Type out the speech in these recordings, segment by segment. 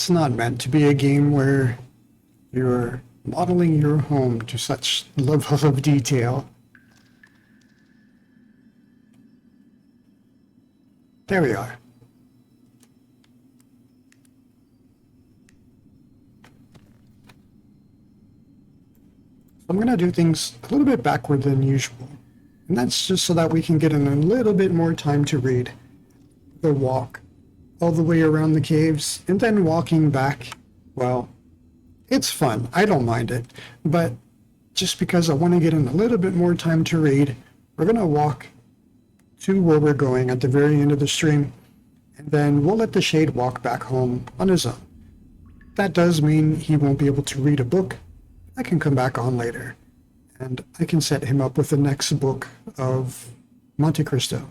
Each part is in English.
It's not meant to be a game where you're modeling your home to such level of detail. There we are. I'm going to do things a little bit backward than usual. And that's just so that we can get in a little bit more time to read the walk all the way around the caves, and then walking back. Well, it's fun. I don't mind it. But just because I want to get in a little bit more time to read, we're going to walk to where we're going at the very end of the stream, and then we'll let the Shade walk back home on his own. That does mean he won't be able to read a book. I can come back on later, and I can set him up with the next book of Monte Cristo.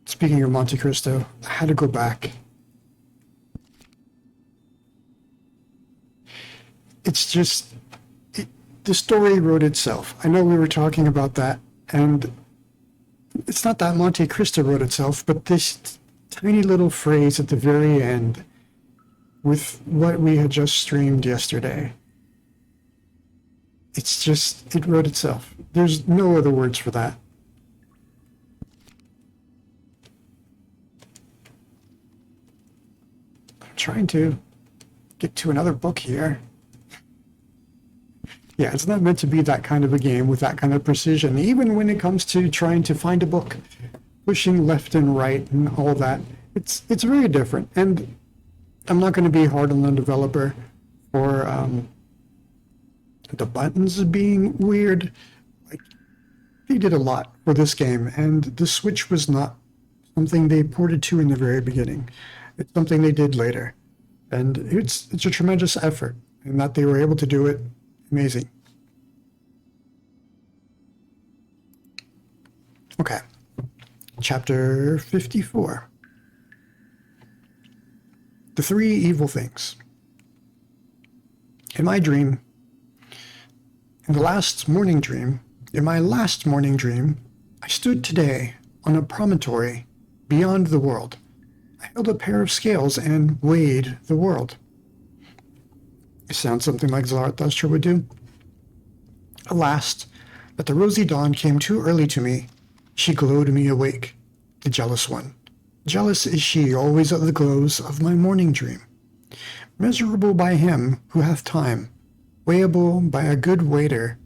Speaking of Monte Cristo, I had to go back. It's just, the story wrote itself. I know we were talking about that, and it's not that Monte Cristo wrote itself, but this tiny little phrase at the very end with what we had just streamed yesterday. It's just, it wrote itself. There's no other words for that. I'm trying to get to another book here. Yeah, it's not meant to be that kind of a game with that kind of precision, even when it comes to trying to find a book, pushing left and right and all that. It's very different, and I'm not going to be hard on the developer for the buttons being weird. Like, they did a lot for this game, and the Switch was not something they ported to in the very beginning. It's something they did later, and it's a tremendous effort, and that they were able to do it. Amazing. Okay. Chapter 54. The Three Evil Things. In my last morning dream, I stood today on a promontory beyond the world. I held a pair of scales and weighed the world. It sounds something like Zarathustra would do. Alas, but the rosy dawn came too early to me. She glowed me awake, the jealous one. Jealous is she always of the glows of my morning dream. Measurable by him who hath time, weighable by a good waiter,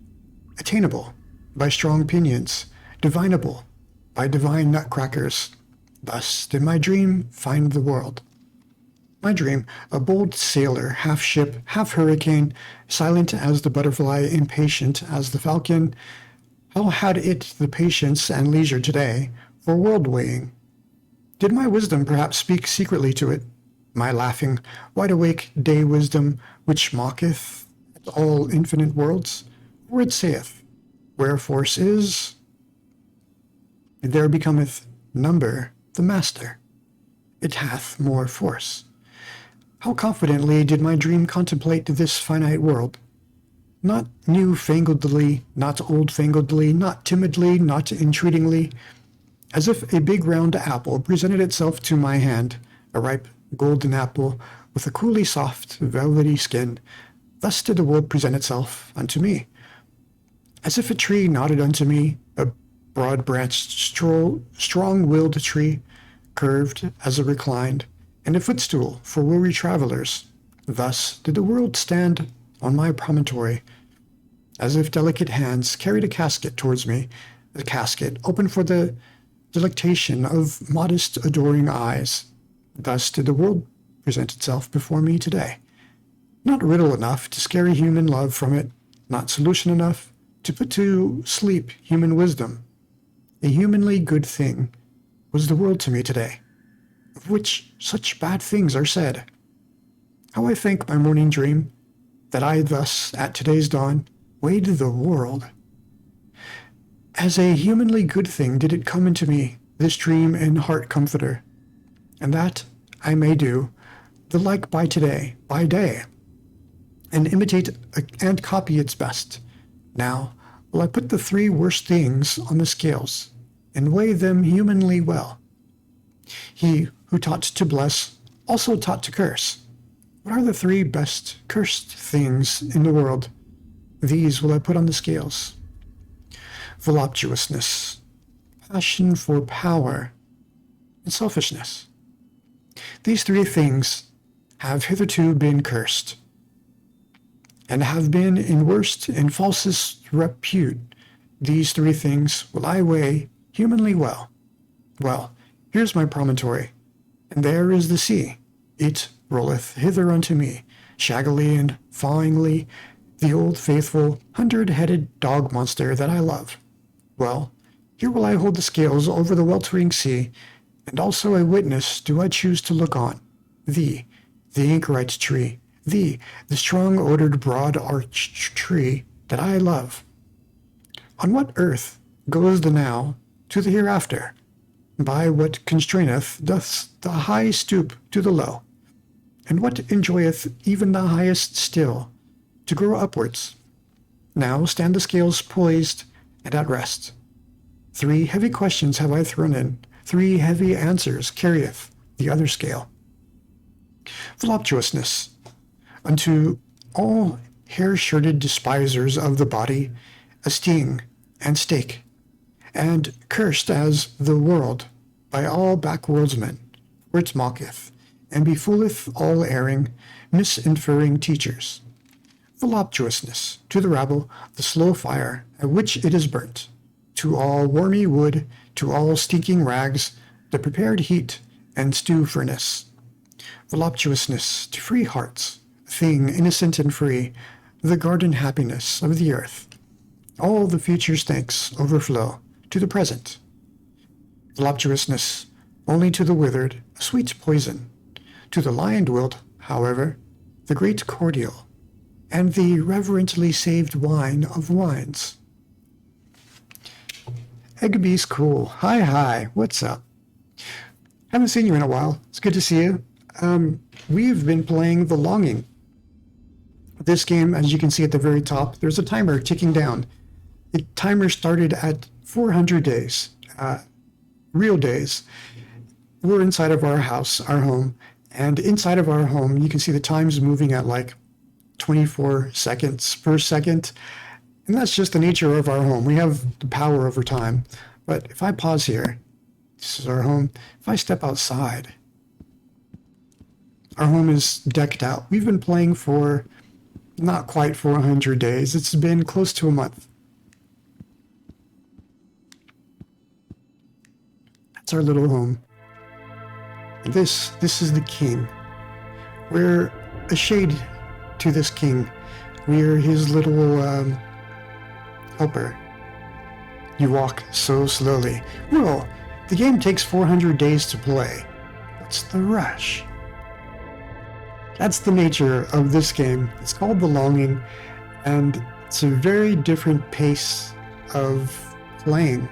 attainable by strong pinions, divinable by divine nutcrackers. Thus did my dream find the world. My dream, a bold sailor, half ship, half hurricane, silent as the butterfly, impatient as the falcon. How had it the patience and leisure today for world weighing? Did my wisdom perhaps speak secretly to it? My laughing, wide-awake day wisdom, which mocketh at all infinite worlds? For it saith, where force is, there becometh number the master. It hath more force. How confidently did my dream contemplate this finite world? Not new-fangledly, not old-fangledly, not timidly, not entreatingly. As if a big round apple presented itself to my hand, a ripe golden apple with a coolly soft, velvety skin, thus did the world present itself unto me. As if a tree nodded unto me, a broad-branched, strong-willed tree, curved as a reclined, and a footstool for weary travelers. Thus did the world stand on my promontory, as if delicate hands carried a casket towards me, the casket open for the delectation of modest, adoring eyes. Thus did the world present itself before me today. Not riddle enough to scare human love from it, not solution enough to put to sleep human wisdom. A humanly good thing was the world to me today, of which such bad things are said. How I thank my morning dream, that I thus, at today's dawn, weighed the world. As a humanly good thing did it come into me, this dream and heart comforter, and that I may do the like by today, by day, and imitate and copy its best. Now, will I put the 3 worst things on the scales and weigh them humanly well. He who taught to bless also taught to curse. What are the 3 best cursed things in the world? These will I put on the scales. Voluptuousness, passion for power, and selfishness. These 3 things have hitherto been cursed, and have been in worst and falsest repute. These 3 things will I weigh humanly well. Well, here's my promontory, and there is the sea. It rolleth hither unto me, shaggily and fawingly, the old faithful 100-headed dog monster that I love. Well, here will I hold the scales over the weltering sea, and also a witness do I choose to look on. Thee, the anchorite tree, thee, the strong-odored broad-arched tree that I love. On what earth goes the now to the hereafter? By what constraineth doth the high stoop to the low? And what enjoyeth even the highest still to grow upwards? Now stand the scales poised and at rest. 3 heavy questions have I thrown in, 3 heavy answers carrieth the other scale. Voluptuousness. Unto all hair-shirted despisers of the body, a sting and stake, and cursed as the world by all backworldsmen, for it mocketh, and befooleth all erring, misinferring teachers. Voluptuousness, to the rabble, the slow fire at which it is burnt, to all wormy wood, to all stinking rags, the prepared heat and stew furnace. Voluptuousness, to free hearts, a thing innocent and free, the garden happiness of the earth. All the future's thanks overflow to the present. Voluptuousness, only to the withered, a sweet poison. To the lion-willed, however, the great cordial, and the reverently saved wine of wines. Eggabee's cool. Hi, what's up? Haven't seen you in a while. It's good to see you. We've been playing The Longing. This game, as you can see at the very top, there's a timer ticking down. The timer started at 400 days, real days. We're inside of our house, our home, and inside of our home, you can see the time's moving at like 24 seconds per second. And that's just the nature of our home. We have the power over time. But if I pause here, this is our home. If I step outside, our home is decked out. We've been playing for not quite 400 days. It's been close to a month. That's our little home. And this is the king. We're a shade to this king. We're his little helper. You walk so slowly. Well, the game takes 400 days to play. What's the rush? That's the nature of this game. It's called The Longing, and it's a very different pace of playing.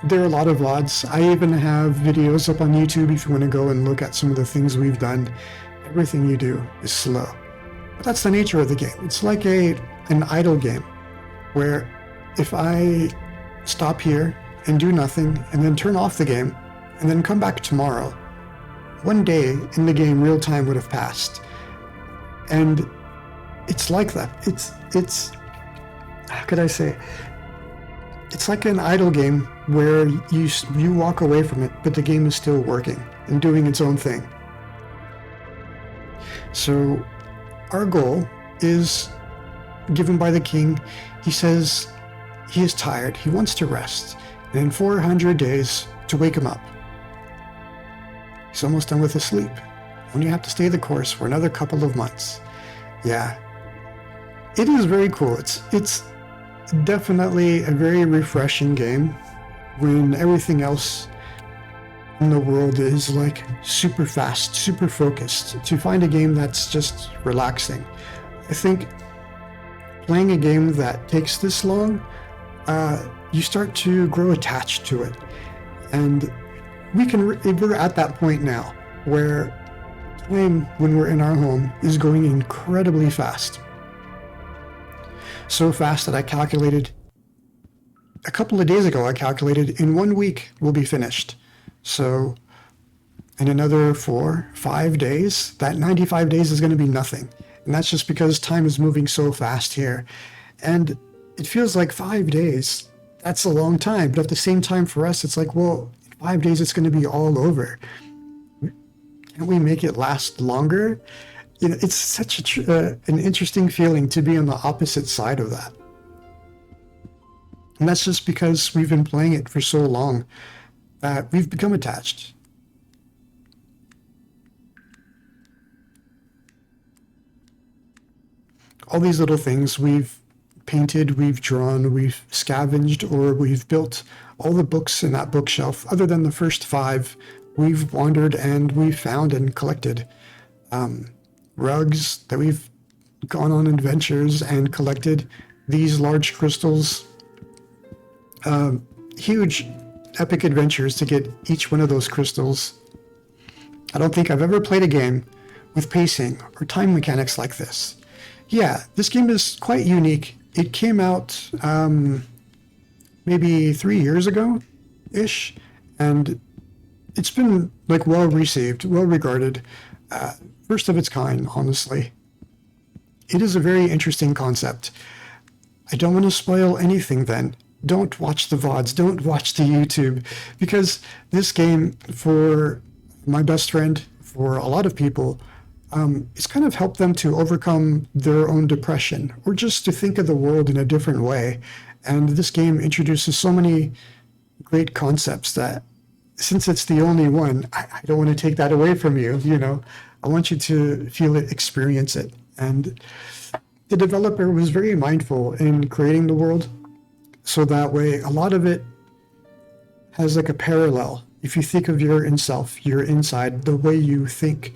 There are a lot of VODs. I even have videos up on YouTube if you want to go and look at some of the things we've done. Everything you do is slow. But that's the nature of the game. It's like an idle game, where if I stop here and do nothing and then turn off the game and then come back tomorrow, one day in the game real time would have passed. And it's like that. It's how could I say? It's like an idle game where you walk away from it, but the game is still working and doing its own thing. So our goal is given by the king. He says he is tired, he wants to rest, and in 400 days to wake him up. He's almost done with his sleep. Only have to stay the course for another couple of months. Yeah, it is very cool. It's definitely a very refreshing game when everything else in the world is like super fast, super focused. To find a game that's just relaxing. I think playing a game that takes this long, you start to grow attached to it. And we're at that point now where time when we're in our home is going incredibly fast. so fast that I calculated a couple of days ago, I calculated in 1 week we'll be finished. So in another 4, 5 days, that 95 days is going to be nothing. And that's just because time is moving so fast here. And it feels like 5 days, that's a long time. But at the same time for us, it's like, well, in 5 days it's going to be all over. Can't we make it last longer? You know, it's such an interesting feeling to be on the opposite side of that. And that's just because we've been playing it for so long that we've become attached. All these little things we've painted, we've drawn, we've scavenged, or we've built. All the books in that bookshelf, other than the first 5, we've wandered and we've found and collected. Rugs that we've gone on adventures and collected. These large crystals. Huge epic adventures to get each one of those crystals. I don't think I've ever played a game with pacing or time mechanics like this. Yeah, this game is quite unique. It came out maybe 3 years ago-ish, and it's been like well received, well regarded. First of its kind, honestly. It is a very interesting concept. I don't want to spoil anything then. Don't watch the VODs, don't watch the YouTube, because this game, for my best friend, for a lot of people, it's kind of helped them to overcome their own depression, or just to think of the world in a different way. And this game introduces so many great concepts that, since it's the only one, I don't want to take that away from you, you know. I want you to feel it, experience it. And the developer was very mindful in creating the world, so that way a lot of it has like a parallel. If you think of your in-self, your inside, the way you think,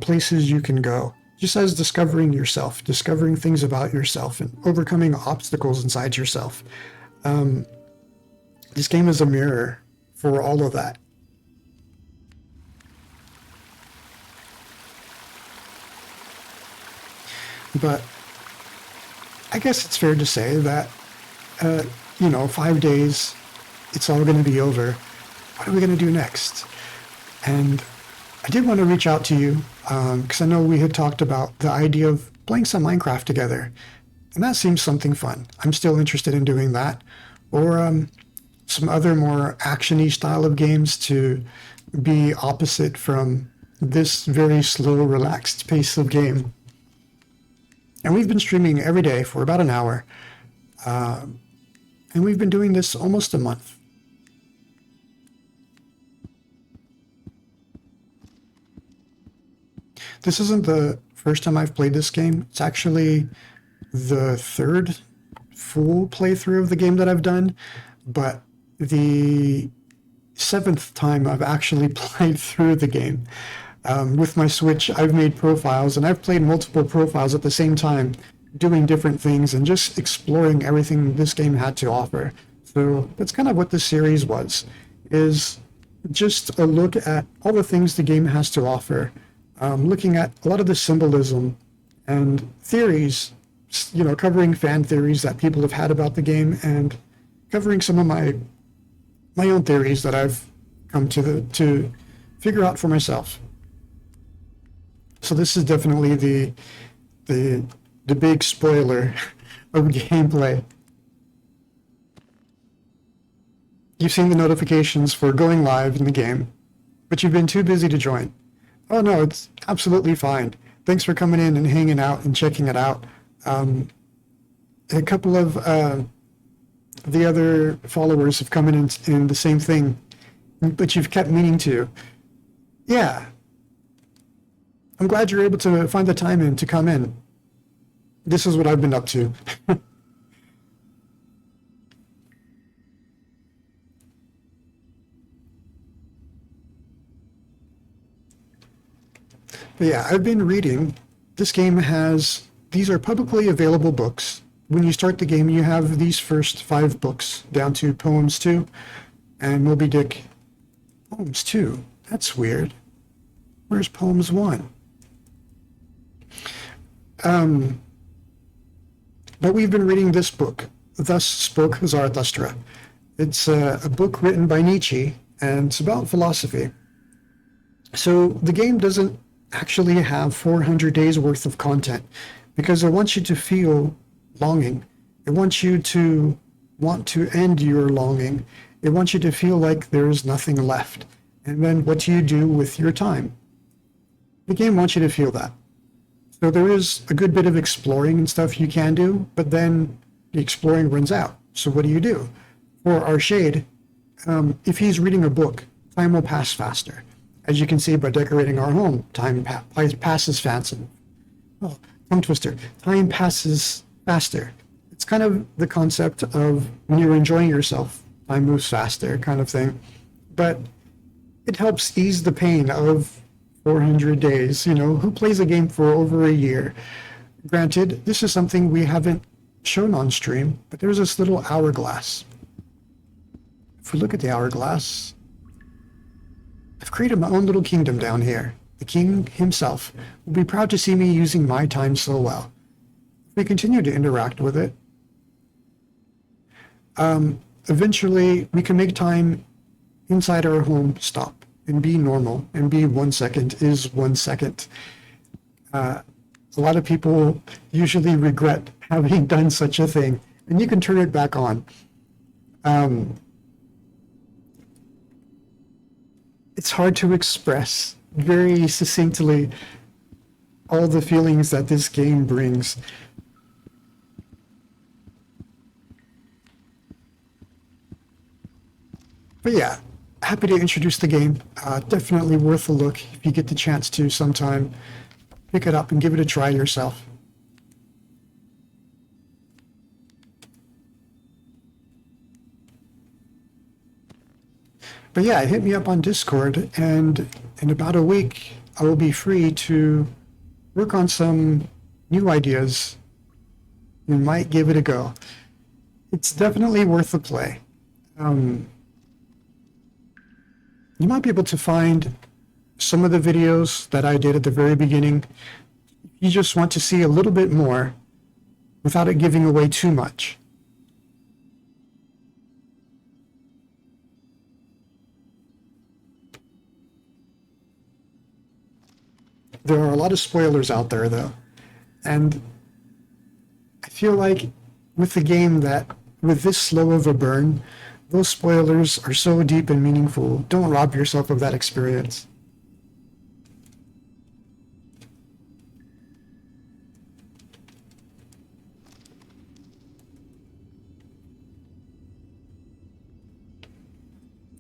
places you can go, just as discovering yourself, discovering things about yourself, and overcoming obstacles inside yourself. This game is a mirror for all of that. But I guess it's fair to say that, 5 days, it's all going to be over. What are we going to do next? And I did want to reach out to you because I know we had talked about the idea of playing some Minecraft together. And that seems something fun. I'm still interested in doing that. Or some other more action-y style of games to be opposite from this very slow, relaxed pace of game. And we've been streaming every day for about an hour. And we've been doing this almost a month. This isn't the first time I've played this game. It's actually the 3rd full playthrough of the game that I've done, but the 7th time I've actually played through the game. With my Switch, I've made profiles, and I've played multiple profiles at the same time, doing different things and just exploring everything this game had to offer. So that's kind of what this series was, is just a look at all the things the game has to offer, looking at a lot of the symbolism and theories, covering fan theories that people have had about the game, and covering some of my own theories that I've come to figure out for myself. So this is definitely the big spoiler of gameplay. You've seen the notifications for going live in the game, but you've been too busy to join. Oh no, it's absolutely fine. Thanks for coming in and hanging out and checking it out. A couple of the other followers have come in the same thing, but you've kept meaning to. Yeah. I'm glad you're able to find the time to come in. This is what I've been up to. But yeah, I've been reading. This game these are publicly available books. When you start the game, you have these first 5 books down to Poems 2 and Moby Dick. Poems 2? That's weird. Where's Poems 1? But we've been reading this book, Thus Spoke Zarathustra. It's a book written by Nietzsche, and it's about philosophy. So the game doesn't actually have 400 days worth of content because it wants you to feel longing. It wants you to want to end your longing. It wants you to feel like there's nothing left. And then what do you do with your time? The game wants you to feel that. So there is a good bit of exploring and stuff you can do, but then the exploring runs out. So what do? For our shade, if he's reading a book, time will pass faster. As you can see by decorating our home, time passes faster. Oh, tongue twister. Time passes faster. It's kind of the concept of when you're enjoying yourself, time moves faster kind of thing. But it helps ease the pain of 400 days. You know, who plays a game for over a year? Granted, this is something we haven't shown on stream, but there's this little hourglass. If we look at the hourglass, I've created my own little kingdom down here. The king himself will be proud to see me using my time so well. If we continue to interact with it, eventually we can make time inside our home stop and be normal and be 1 second is 1 second. A lot of people usually regret having done such a thing, and you can turn it back on. It's hard to express very succinctly all the feelings that this game brings. But yeah, happy to introduce the game. Definitely worth a look if you get the chance to sometime. Pick it up and give it a try yourself. But yeah, hit me up on Discord, and in about a week, I will be free to work on some new ideas. You might give it a go. It's definitely worth the play. You might be able to find some of the videos that I did at the very beginning. You just want to see a little bit more without it giving away too much. There are a lot of spoilers out there, though. And I feel like with the game that, with this slow of a burn, those spoilers are so deep and meaningful. Don't rob yourself of that experience.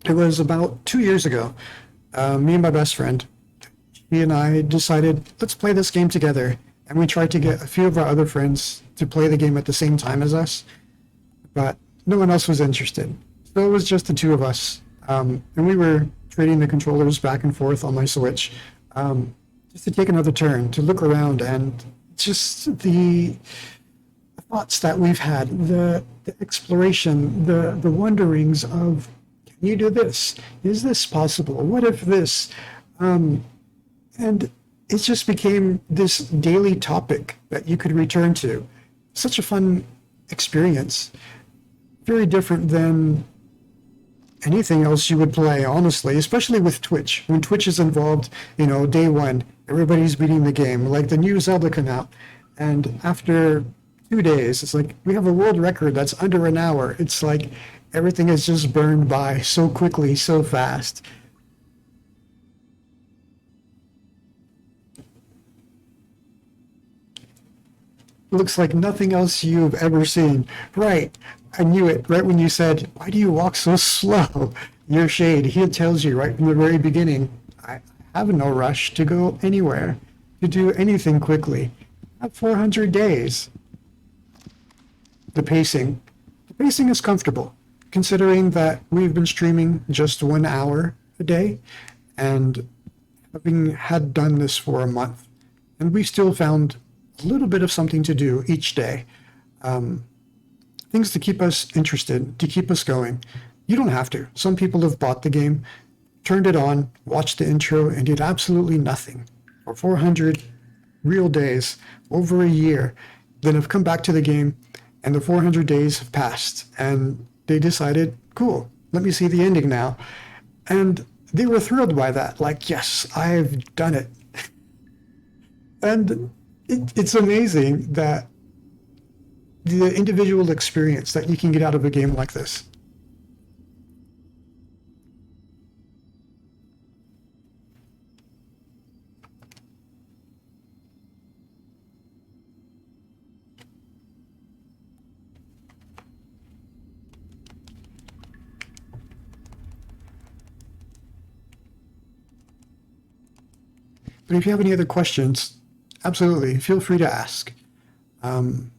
It was about 2 years ago. Me and my best friend, he and I decided, let's play this game together. And we tried to get a few of our other friends to play the game at the same time as us, but no one else was interested. So it was just the two of us. And we were trading the controllers back and forth on my Switch, just to take another turn, to look around, and just the thoughts that we've had, the exploration, the wonderings of, can you do this? Is this possible? What if this? And it just became this daily topic that you could return to. Such a fun experience. Very different than anything else you would play, honestly, especially with Twitch. When Twitch is involved, you know, day one, everybody's beating the game. Like the new Zelda came out, and after 2 days, it's like, we have a world record that's under an hour. It's like everything is just burned by so quickly, so fast. Looks like nothing else you've ever seen. Right, I knew it. Right when you said, why do you walk so slow? Your shade, he tells you right from the very beginning, I have no rush to go anywhere, to do anything quickly. I have 400 days. The pacing is comfortable, considering that we've been streaming just 1 hour a day, and having had done this for a month, and we still found a little bit of something to do each day. Things to keep us interested, to keep us going. You don't have to. Some people have bought the game, turned it on, watched the intro, and did absolutely nothing for 400 real days, over a year, then have come back to the game, and the 400 days have passed, and they decided, cool, let me see the ending now. And they were thrilled by that, like, yes, I've done it. And it's amazing that the individual experience that you can get out of a game like this. But if you have any other questions, absolutely, feel free to ask. I'm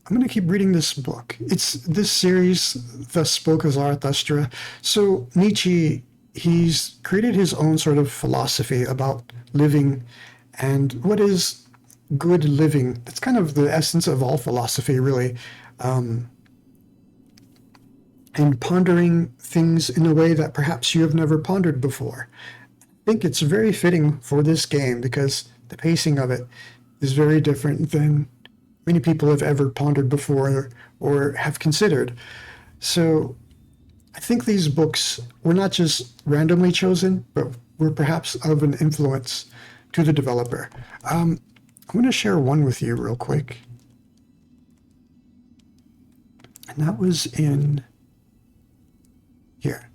going to keep reading this book. It's this series, Thus Spoke Zarathustra. So Nietzsche, he's created his own sort of philosophy about living and what is good living. That's kind of the essence of all philosophy, really. And pondering things in a way that perhaps you have never pondered before. I think it's very fitting for this game because the pacing of it is very different than many people have ever pondered before or have considered. So I think these books were not just randomly chosen, but were perhaps of an influence to the developer. I'm going to share one with you real quick. And that was in here.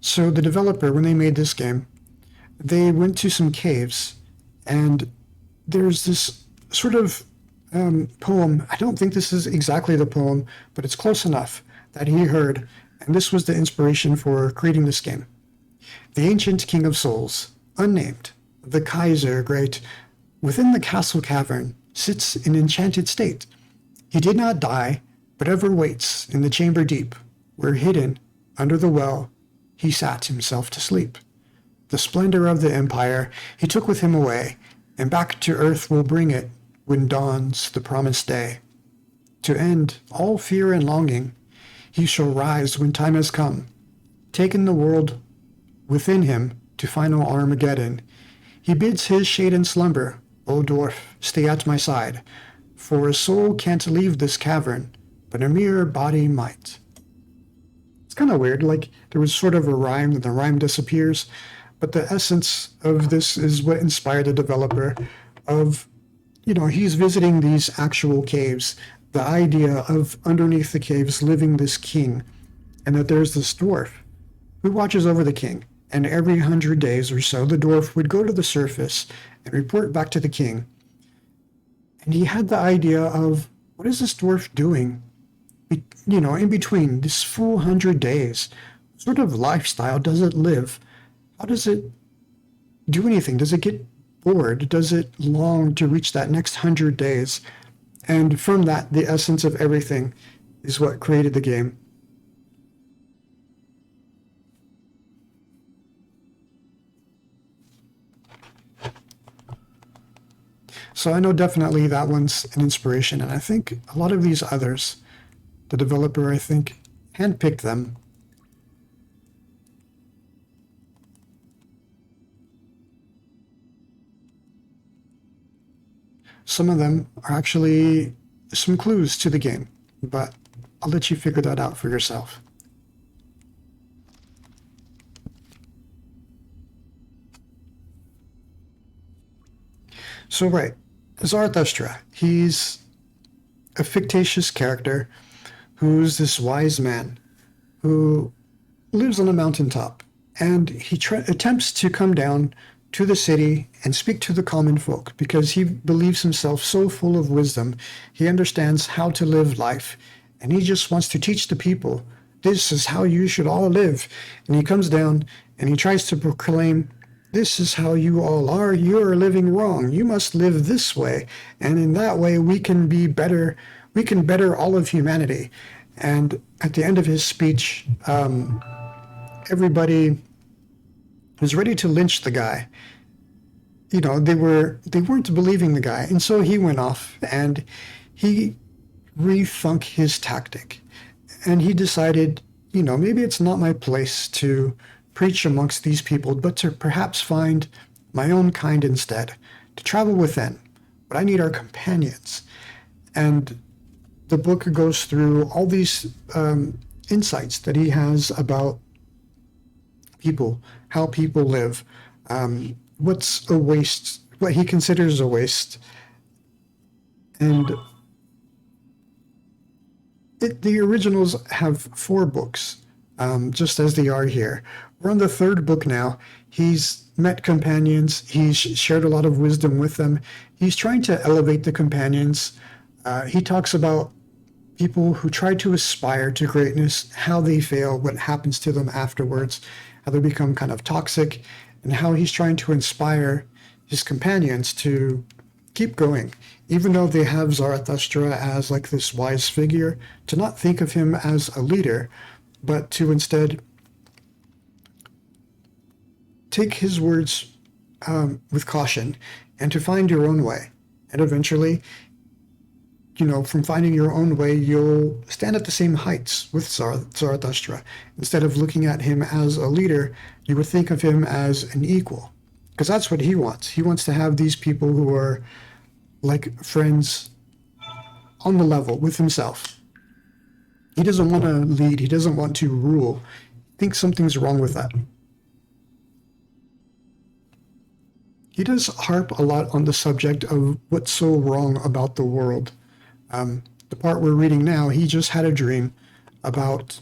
So the developer, when they made this game, they went to some caves, and there's this sort of poem. I don't think this is exactly the poem, but it's close enough that he heard, and this was the inspiration for creating this game. The ancient king of souls, unnamed, the Kaiser great, within the castle cavern sits in enchanted state. He did not die, but ever waits in the chamber deep, where hidden under the well he sat himself to sleep. The splendor of the empire he took with him away, and back to earth will bring it when dawns the promised day. To end all fear and longing, he shall rise when time has come, taken the world within him to final Armageddon. He bids his shade in slumber, O dwarf, stay at my side, for a soul can't leave this cavern, but a mere body might. It's kind of weird, like there was sort of a rhyme and the rhyme disappears, but the essence of this is what inspired the developer of, he's visiting these actual caves, the idea of underneath the caves living this king, and that there's this dwarf who watches over the king, and every 100 days or so the dwarf would go to the surface and report back to the king. And he had the idea of, what is this dwarf doing, in between this full 100 days? What sort of lifestyle does it live? How does it do anything? Does it get bored? Does it long to reach that next 100 days? And from that, the essence of everything is what created the game. So I know definitely that one's an inspiration, and I think a lot of these others, the developer, I think, handpicked them. Some of them are actually some clues to the game, but I'll let you figure that out for yourself. So right, Zarathustra, he's a fictitious character who's this wise man who lives on a mountaintop, and he attempts to come down to the city and speak to the common folk because he believes himself so full of wisdom. He understands how to live life, and he just wants to teach the people, this is how you should all live. And he comes down and he tries to proclaim, this is how you all are. You're living wrong. You must live this way. And in that way, we can be better. We can better all of humanity. And at the end of his speech, everybody was ready to lynch the guy. They weren't believing the guy. And so he went off and he rethunk his tactic. And he decided, maybe it's not my place to preach amongst these people, but to perhaps find my own kind instead, to travel within. But I need our companions. And the book goes through all these insights that he has about people, how people live, what's a waste, what he considers a waste. And the originals have 4 books, just as they are here. We're on the 3rd book now. He's met companions. He's shared a lot of wisdom with them. He's trying to elevate the companions. He talks about people who try to aspire to greatness, how they fail, what happens to them afterwards, how they become kind of toxic, and how he's trying to inspire his companions to keep going, even though they have Zarathustra as like this wise figure, to not think of him as a leader, but to instead take his words with caution and to find your own way. And eventually, from finding your own way, you'll stand at the same heights with Zarathustra. Instead of looking at him as a leader, you would think of him as an equal. Because that's what he wants. He wants to have these people who are like friends on the level with himself. He doesn't want to lead. He doesn't want to rule. He thinks something's wrong with that. He does harp a lot on the subject of what's so wrong about the world. The part we're reading now, he just had a dream about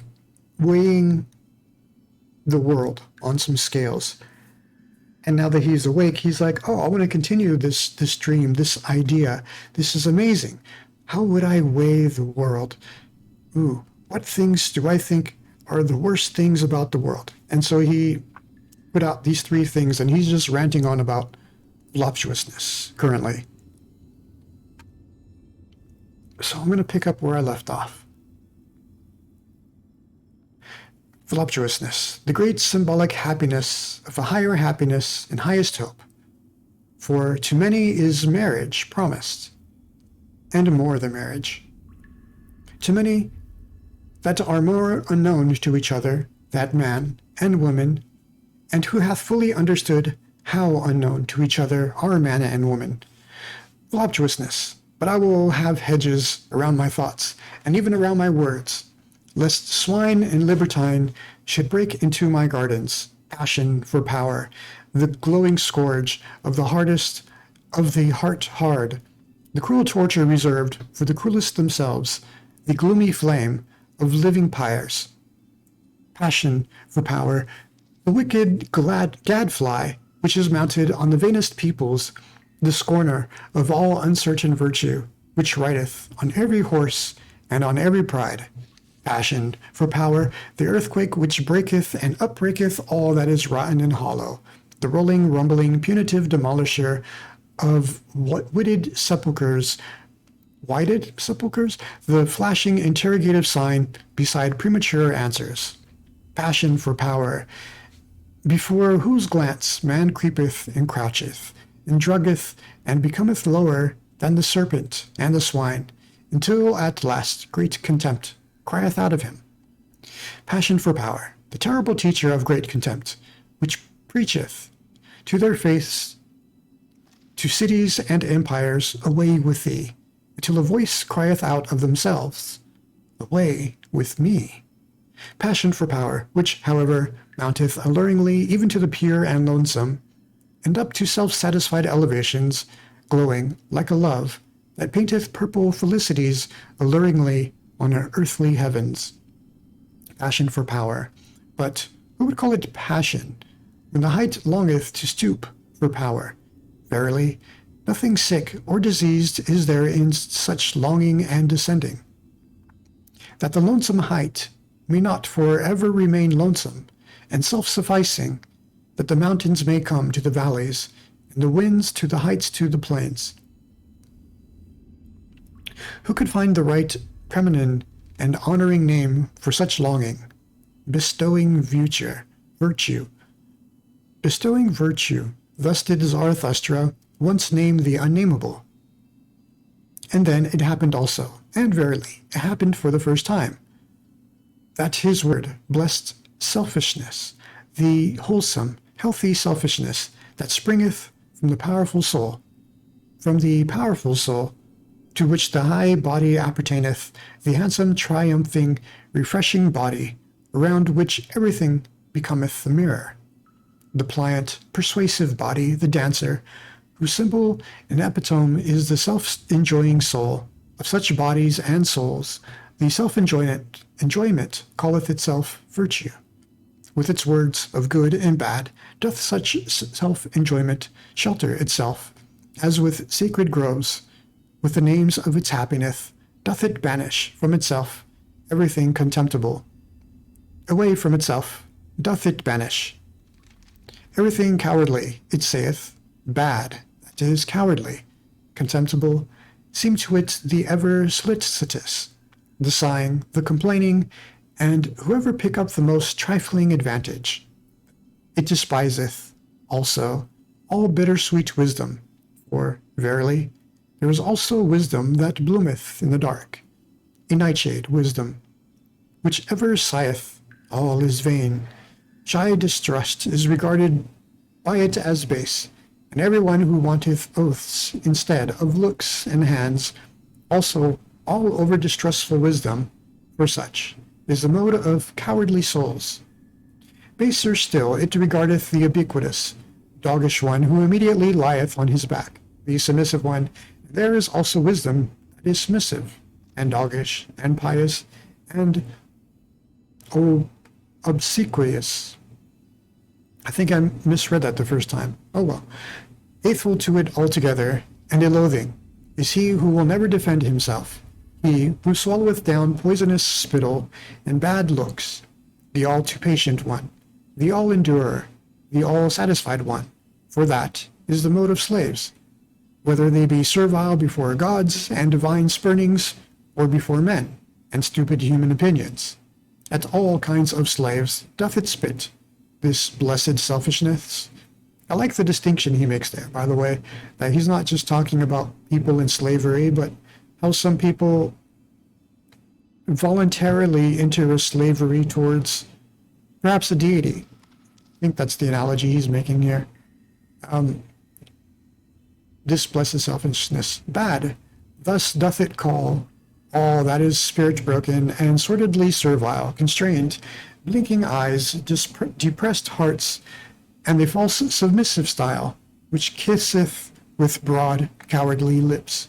weighing the world on some scales. And now that he's awake, he's like, oh, I want to continue this dream, this idea. This is amazing. How would I weigh the world? Ooh, what things do I think are the worst things about the world? And so he put out these 3 things, and he's just ranting on about voluptuousness currently. So I'm going to pick up where I left off. Voluptuousness, the great symbolic happiness of a higher happiness and highest hope. For to many is marriage promised, and more than marriage. To many that are more unknown to each other, that man and woman, and who hath fully understood how unknown to each other are man and woman. Voluptuousness, but I will have hedges around my thoughts, and even around my words, lest swine and libertine should break into my gardens. Passion for power, the glowing scourge of the hardest of the heart hard, the cruel torture reserved for the cruelest themselves, the gloomy flame of living pyres. Passion for power, the wicked gadfly which is mounted on the vainest peoples, the scorner of all uncertain virtue, which rideth on every horse and on every pride. Passion for power, the earthquake which breaketh and upbreaketh all that is rotten and hollow, the rolling, rumbling, punitive demolisher of witted sepulchres, whited sepulchres, the flashing interrogative sign beside premature answers. Passion for power, before whose glance man creepeth and croucheth, and druggeth, and becometh lower than the serpent and the swine, until at last great contempt crieth out of him. Passion for power, the terrible teacher of great contempt, which preacheth to their face, to cities and empires, away with thee, until a voice crieth out of themselves, away with me. Passion for power, which, however, mounteth alluringly even to the pure and lonesome, and up to self-satisfied elevations, glowing like a love that painteth purple felicities alluringly on our earthly heavens. Passion for power, but who would call it passion, when the height longeth to stoop for power? Verily, nothing sick or diseased is there in such longing and descending. That the lonesome height may not for ever remain lonesome and self-sufficing, that the mountains may come to the valleys, and the winds to the heights to the plains. Who could find the right feminine and honoring name for such longing? Bestowing virtue. Bestowing virtue, thus did Zarathustra once name the unnameable. And then it happened also, and verily, it happened for the first time, that his word blessed selfishness, the wholesome, healthy selfishness that springeth from the powerful soul. From the powerful soul, to which the high body appertaineth, the handsome, triumphing, refreshing body, around which everything becometh a mirror. The pliant, persuasive body, the dancer, whose symbol and epitome is the self-enjoying soul. Of such bodies and souls, the self-enjoyment calleth itself virtue. With its words of good and bad, doth such self-enjoyment shelter itself, as with sacred groves, with the names of its happiness, doth it banish from itself everything contemptible. Away from itself doth it banish everything cowardly, it saith, bad, that is cowardly, contemptible, seem to it the ever solicitous, the sighing, the complaining, and whoever pick up the most trifling advantage. It despiseth also all bittersweet wisdom, for verily there is also wisdom that bloometh in the dark, a nightshade wisdom, which ever sigheth all is vain. Shy distrust is regarded by it as base, and every one who wanteth oaths instead of looks and hands, also all over distrustful wisdom, for such is the mode of cowardly souls. Baser still it regardeth the ubiquitous, doggish one who immediately lieth on his back, the submissive one. There is also wisdom that is submissive, and doggish, and pious, and obsequious. I think I misread that the first time. Oh well. Faithful to it altogether, and a loathing, is he who will never defend himself, he who swalloweth down poisonous spittle and bad looks, the all-too-patient one, the all-endurer, the all-satisfied one, for that is the mode of slaves, whether they be servile before gods and divine spurnings, or before men and stupid human opinions. At all kinds of slaves doth it spit, this blessed selfishness. I like the distinction he makes there, by the way, that he's not just talking about people in slavery, but how some people voluntarily enter a slavery towards perhaps a deity. I think that's the analogy he's making here. This blessed selfishness bad, thus doth it call all that is spirit broken and sordidly servile, constrained, blinking eyes, depressed hearts, and the false submissive style, which kisseth with broad cowardly lips.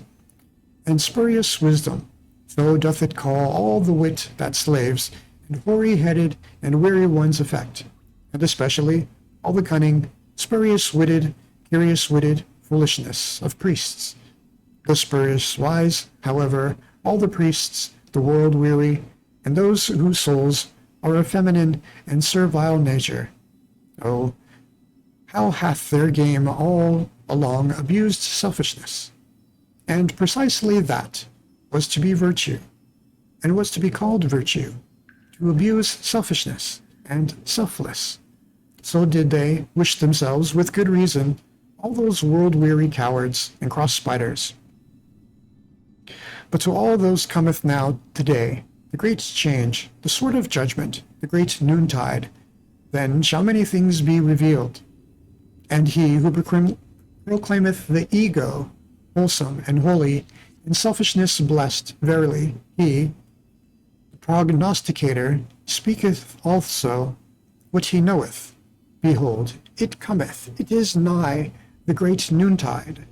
And spurious wisdom, so doth it call all the wit that slaves, and hoary-headed and weary ones affect, and especially all the cunning, spurious-witted, curious-witted foolishness of priests. The spurious wise, however, all the priests, the world-weary, and those whose souls are of feminine and servile nature. Oh, how hath their game all along abused selfishness? And precisely that was to be virtue, and was to be called virtue, to abuse selfishness and selfless. So did they wish themselves, with good reason, all those world-weary cowards and cross-spiders. But to all those cometh now the day, the great change, the sword of judgment, the great noontide. Then shall many things be revealed. And he who proclaimeth the ego wholesome and holy, in selfishness blessed, verily, he, the prognosticator, speaketh also what he knoweth. Behold, it cometh, it is nigh, the great noontide.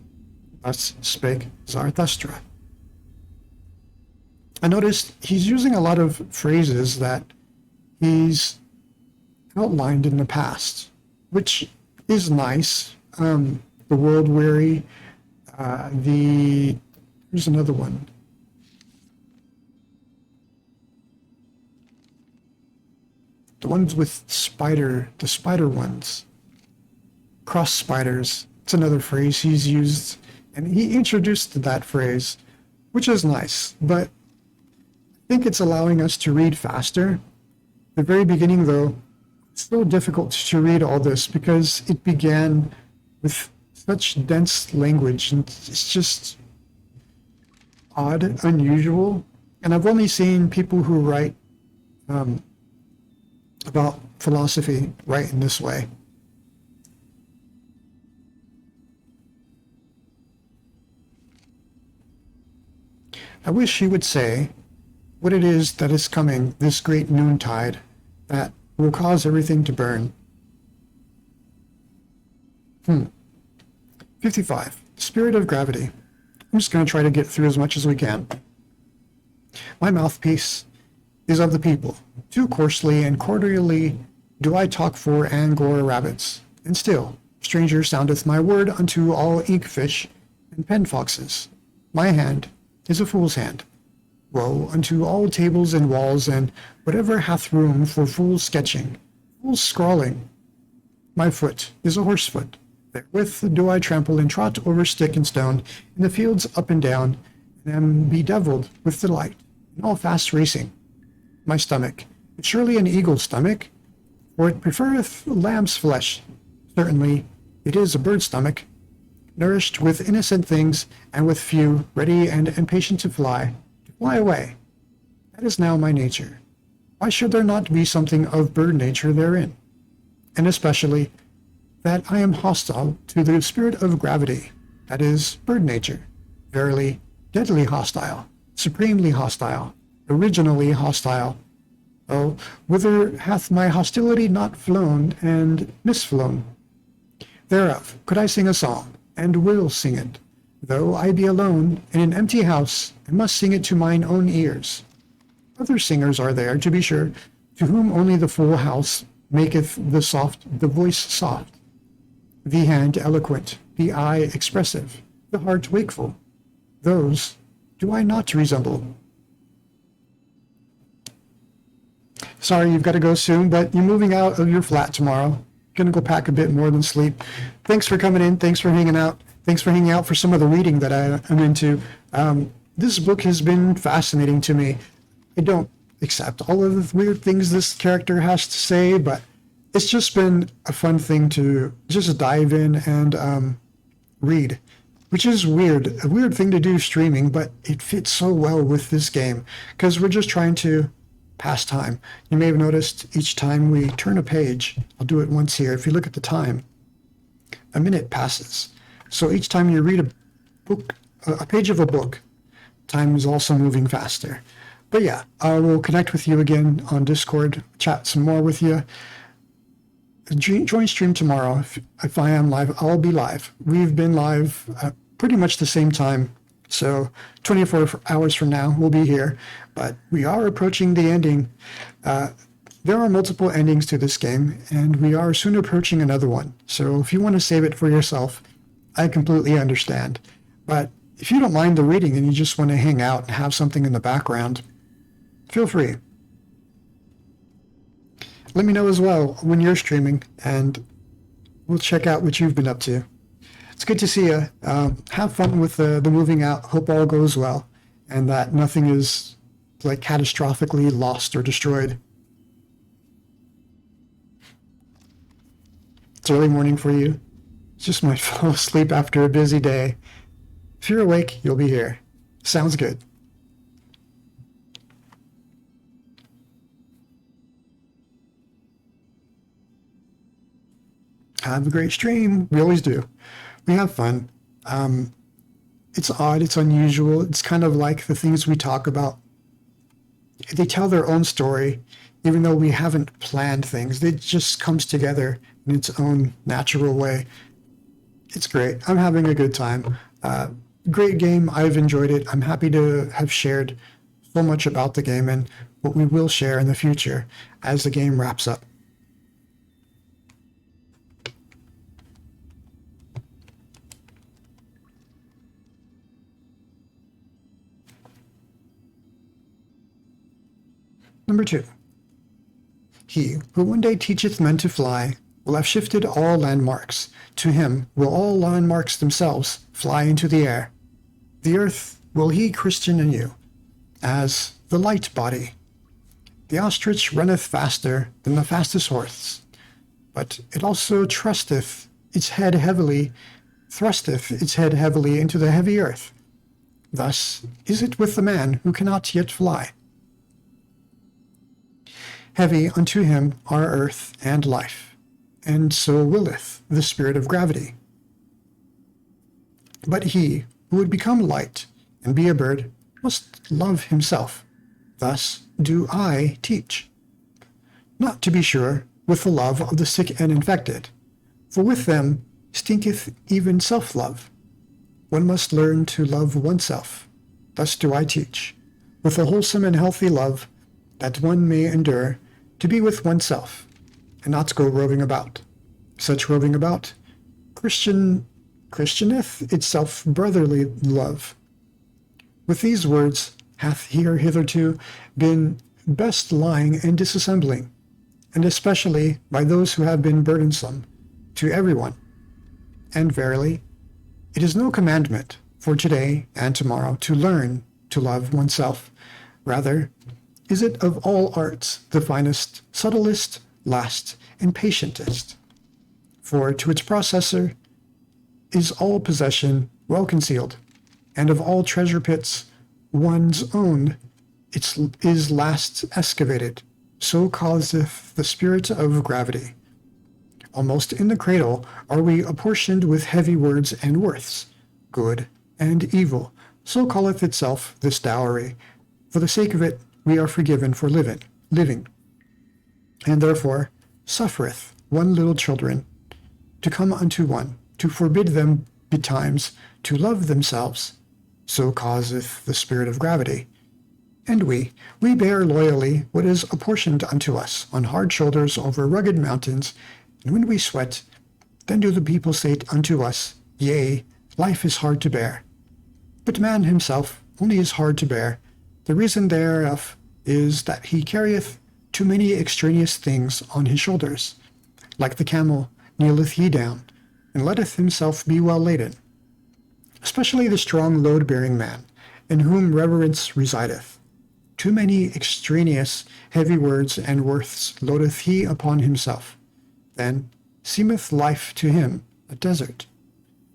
Thus spake Zarathustra. I noticed he's using a lot of phrases that he's outlined in the past, which is nice. The world weary, here's another one. The ones with the spider ones. Cross spiders. It's another phrase he's used, and he introduced that phrase, which is nice, but I think it's allowing us to read faster. The very beginning, though, it's still difficult to read all this because it began with such dense language, and it's just odd, unusual. And I've only seen people who write about philosophy write in this way. I wish he would say what it is that is coming this great noontide that will cause everything to burn. 55. Spirit of gravity. I'm just going to try to get through as much as we can. My mouthpiece is of the people. Too coarsely and cordially do I talk for Angora rabbits. And still, stranger soundeth my word unto all inkfish and pen foxes. My hand is a fool's hand. Woe unto all tables and walls, and whatever hath room for fool sketching, fool scrawling. My foot is a horse foot. Therewith do I trample and trot over stick and stone, in the fields up and down, and am bedeviled with delight, in all fast racing. My stomach is surely an eagle's stomach, for it preferreth lamb's flesh. Certainly it is a bird's stomach, nourished with innocent things, and with few, ready and impatient to fly away. That is now my nature. Why should there not be something of bird nature therein? And especially that I am hostile to the spirit of gravity, that is, bird nature. Verily, deadly hostile, supremely hostile, originally hostile. Oh, whither hath my hostility not flown and misflown? Thereof could I sing a song, and will sing it, though I be alone in an empty house, and must sing it to mine own ears. Other singers are there, to be sure, to whom only the full house maketh the voice soft, the hand eloquent, the eye expressive, the heart wakeful. Those do I not resemble. Sorry, you've got to go soon, but you're moving out of your flat tomorrow. Gonna go pack a bit more than sleep. Thanks for coming in. Thanks for hanging out. Thanks for hanging out for some of the reading that I'm into. This book has been fascinating to me. I don't accept all of the weird things this character has to say, but it's just been a fun thing to just dive in and read, which is weird. A weird thing to do streaming, but it fits so well with this game because we're just trying to pass time. You may have noticed each time we turn a page, I'll do it once here. If you look at the time, a minute passes. So each time you read a page of a book, time is also moving faster. But yeah, I will connect with you again on Discord, chat some more with you. Join stream tomorrow. If I am live, I'll be live. We've been live at pretty much the same time. So 24 hours from now, we'll be here. But we are approaching the ending. There are multiple endings to this game, and we are soon approaching another one. So if you want to save it for yourself, I completely understand. But if you don't mind the reading and you just want to hang out and have something in the background, feel free. Let me know as well when you're streaming, and we'll check out what you've been up to. It's good to see you. Have fun with the moving out. Hope all goes well, and that nothing is like catastrophically lost or destroyed. It's early morning for you. Just might fall asleep after a busy day. If you're awake, you'll be here. Sounds good. Have a great stream. We always do. We have fun. It's odd. It's unusual. It's kind of like the things we talk about. They tell their own story, even though we haven't planned things. It just comes together in its own natural way. It's great. I'm having a good time. Great game. I've enjoyed it. I'm happy to have shared so much about the game and what we will share in the future as the game wraps up. Number 2. He who one day teacheth men to fly will have shifted all landmarks. To him will all landmarks themselves fly into the air. The earth will he christen anew, as the light body. The ostrich runneth faster than the fastest horse, but it also thrusteth its head heavily into the heavy earth. Thus is it with the man who cannot yet fly. Heavy unto him are earth and life, and so willeth the spirit of gravity. But he who would become light and be a bird must love himself. Thus do I teach. Not, to be sure, with the love of the sick and infected, for with them stinketh even self-love. One must learn to love oneself. Thus do I teach, with a wholesome and healthy love, that one may endure to be with oneself, and not go roving about. Such roving about Christianeth itself brotherly love. With these words hath here hitherto been best lying and disassembling, and especially by those who have been burdensome to everyone. And verily, it is no commandment for today and tomorrow to learn to love oneself. Rather, is it of all arts the finest, subtlest, last, and patientest. For to its possessor is all possession well concealed, and of all treasure pits one's own is last excavated. So causeth the spirit of gravity. Almost in the cradle are we apportioned with heavy words and worths, good and evil. So calleth itself this dowry. For the sake of it we are forgiven for living, and therefore suffereth one little children to come unto one, to forbid them betimes to love themselves. So causeth the spirit of gravity. And we bear loyally what is apportioned unto us on hard shoulders over rugged mountains, and when we sweat, then do the people say unto us, Yea, life is hard to bear. But man himself only is hard to bear. The reason thereof is that he carrieth too many extraneous things on his shoulders. Like the camel kneeleth he down, and letteth himself be well laden. Especially the strong load-bearing man, in whom reverence resideth. Too many extraneous heavy words and worths loadeth he upon himself. Then seemeth life to him a desert.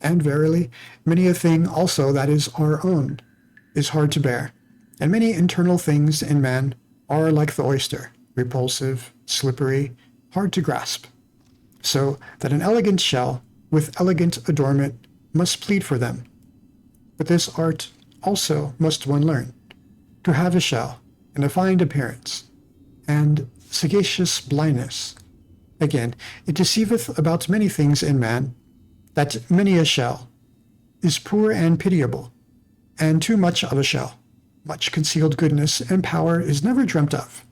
And verily, many a thing also that is our own is hard to bear, and many internal things in man are like the oyster, repulsive, slippery, hard to grasp. So that an elegant shell with elegant adornment must plead for them. But this art also must one learn, to have a shell, and a fine appearance, and sagacious blindness. Again, it deceiveth about many things in man, that many a shell is poor and pitiable, and too much of a shell. Much concealed goodness and power is never dreamt of.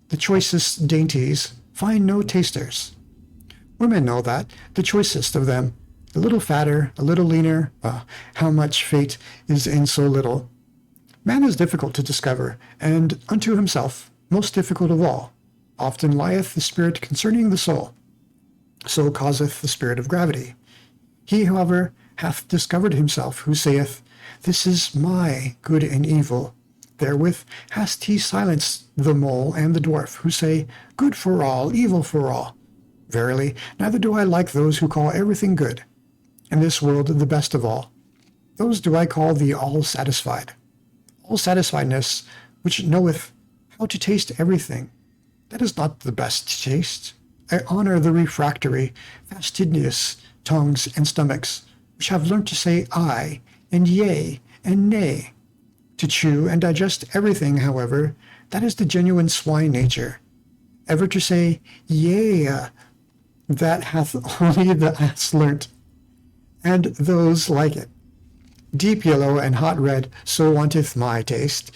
The choicest dainties find no tasters. Women know that, the choicest of them, a little fatter, a little leaner, how much fate is in so little. Man is difficult to discover, and unto himself most difficult of all. Often lieth the spirit concerning the soul. So causeth the spirit of gravity. He, however, hath discovered himself, who saith, This is my good and evil. Therewith hast he silenced the mole and the dwarf, who say, Good for all, evil for all. Verily, neither do I like those who call everything good, and this world the best of all. Those do I call the all-satisfied. All-satisfiedness, which knoweth how to taste everything, that is not the best taste. I honor the refractory, fastidious tongues and stomachs, which have learnt to say I, and yea, and nay. To chew and digest everything, however, that is the genuine swine nature. Ever to say yea, that hath only the ass learnt, and those like it. Deep yellow and hot red, so wanteth my taste.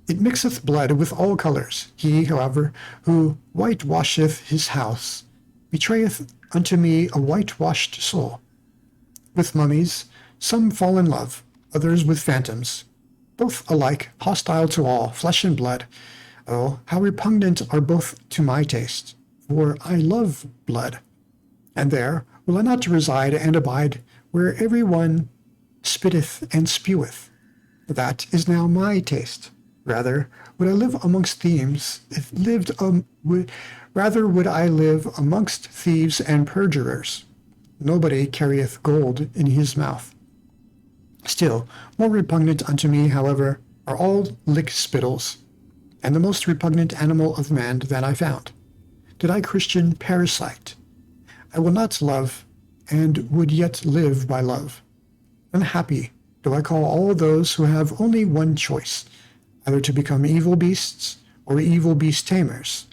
It mixeth blood with all colours. He, however, who whitewasheth his house, betrayeth unto me a whitewashed soul. With mummies, some fall in love, others with phantoms, both alike hostile to all, flesh and blood. Oh, how repugnant are both to my taste, for I love blood. And there will I not reside and abide, where every one spitteth and speweth. That is now my taste. Rather would I live amongst thieves, rather would I live amongst thieves and perjurers. Nobody carrieth gold in his mouth. Still, more repugnant unto me, however, are all lick-spittles, and the most repugnant animal of man that I found. Did I Christian parasite? I will not love, and would yet live by love. Unhappy do I call all those who have only one choice, either to become evil beasts or evil beast tamers.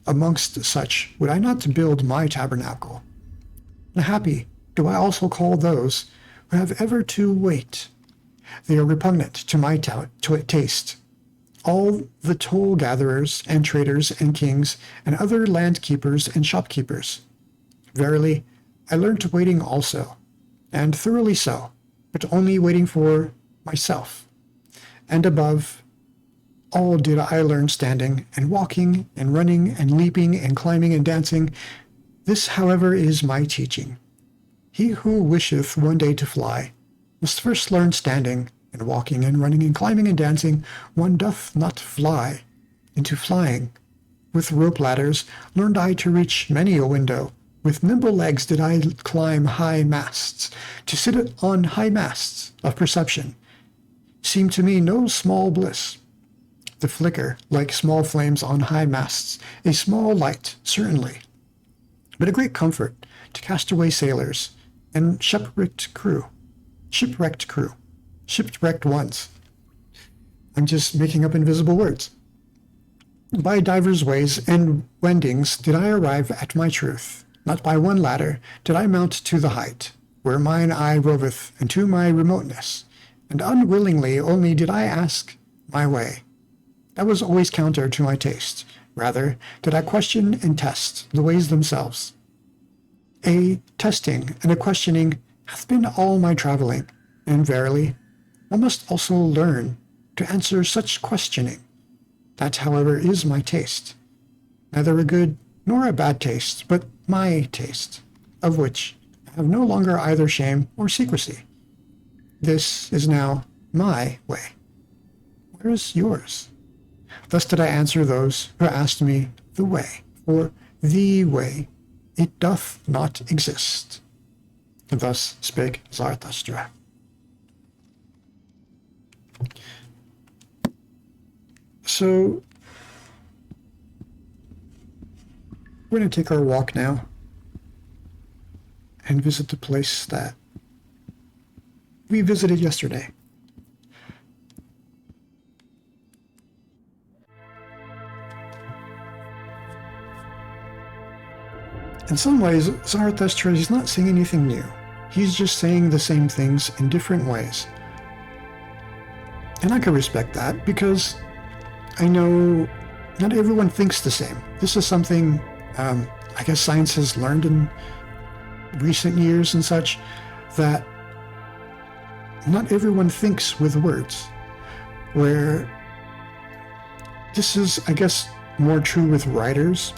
Amongst such would I not build my tabernacle. And happy do I also call those who have ever to wait. They are repugnant to my taste. All the toll gatherers and traders and kings and other land keepers and shopkeepers. Verily, I learned waiting also, and thoroughly so, but only waiting for myself. And above all did I learn standing and walking and running and leaping and climbing and dancing. This, however, is my teaching. He who wisheth one day to fly must first learn standing and walking and running and climbing and dancing. One doth not fly into flying. With rope ladders learned I to reach many a window. With nimble legs did I climb high masts. To sit on high masts of perception seemed to me no small bliss. The flicker, like small flames on high masts, a small light, certainly, but a great comfort to castaway sailors and shipwrecked ones. I'm just making up invisible words. By divers ways and wendings did I arrive at my truth. Not by one ladder did I mount to the height, where mine eye roveth, and to my remoteness, and unwillingly only did I ask my way. That was always counter to my taste. Rather did I question and test the ways themselves. A testing and a questioning hath been all my travelling, and verily, one must also learn to answer such questioning. That, however, is my taste. Neither a good nor a bad taste, but my taste, of which I have no longer either shame or secrecy. This is now my way. Where is yours? Thus did I answer those who asked me the way, for the way, it doth not exist. And thus spake Zarathustra. So, we're going to take our walk now and visit the place that we visited yesterday. In some ways, Zarathustra is not saying anything new. He's just saying the same things in different ways. And I can respect that because I know not everyone thinks the same. This is something I guess science has learned in recent years and such, that not everyone thinks with words. Where this is, I guess, more true with writers.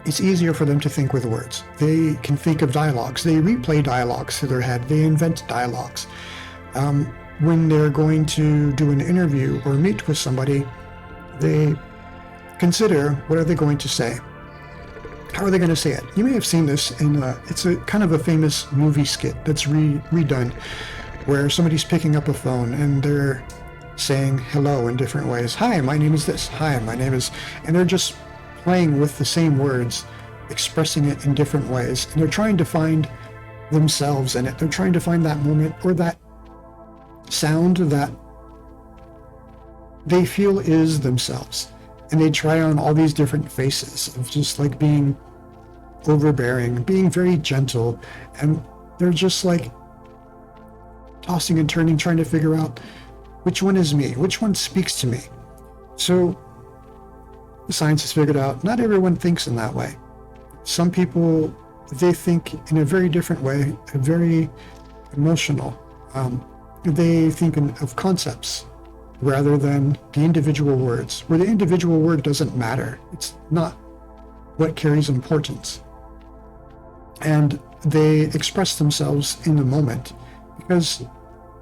It's easier for them to think with words. They can think of dialogues. They replay dialogues through their head. They invent dialogues. When they're going to do an interview or meet with somebody, they consider what are they going to say. How are they going to say it? You may have seen this in it's a kind of a famous movie skit that's redone, where somebody's picking up a phone and they're saying hello in different ways. Hi, my name is this. Hi, my name is... And they're just playing with the same words, expressing it in different ways. And they're trying to find themselves in it. They're trying to find that moment or that sound that they feel is themselves. And they try on all these different faces of just like being overbearing, being very gentle. And they're just like tossing and turning, trying to figure out which one is me, which one speaks to me. So the science has figured out not everyone thinks in that way. Some people, they think in a very different way, a very emotional. They think of concepts rather than the individual words, where the individual word doesn't matter. It's not what carries importance. And they express themselves in the moment because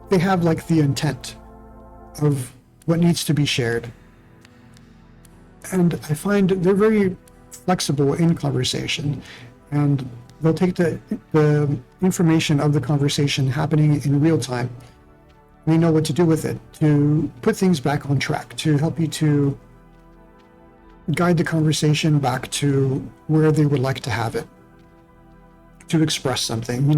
they have like the intent of what needs to be shared. And I find they're very flexible in conversation, and they'll take the information of the conversation happening in real time. They know what to do with it, to put things back on track, to help you to guide the conversation back to where they would like to have it, to express something,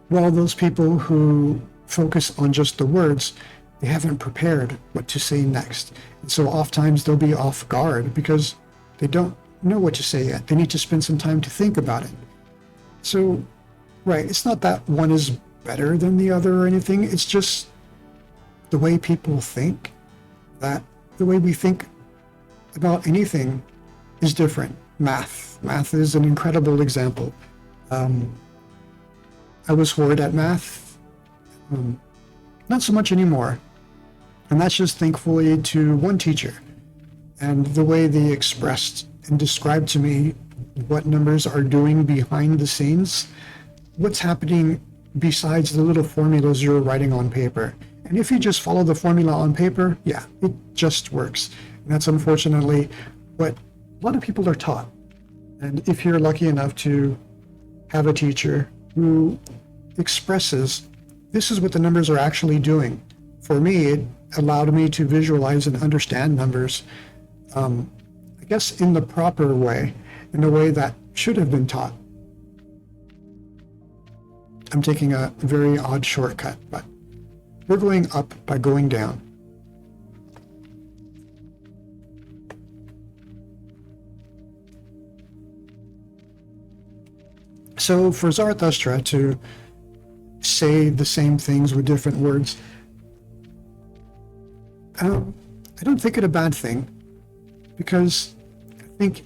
while those people who focus on just the words, they haven't prepared what to say next. And so oftentimes they'll be off guard because they don't know what to say yet. They need to spend some time to think about it. So, right, it's not that one is better than the other or anything. It's just the way people think, that the way we think about anything is different. Math is an incredible example. I was horrid at math, not so much anymore. And that's just thankfully to one teacher and the way they expressed and described to me what numbers are doing behind the scenes, what's happening besides the little formulas you're writing on paper. And if you just follow the formula on paper, yeah, it just works. And that's unfortunately what a lot of people are taught. And if you're lucky enough to have a teacher who expresses, this is what the numbers are actually doing. For me, it allowed me to visualize and understand numbers, I guess in the proper way, in a way that should have been taught. I'm taking a very odd shortcut, but we're going up by going down. So for Zarathustra to say the same things with different words, I don't think it a bad thing, because I think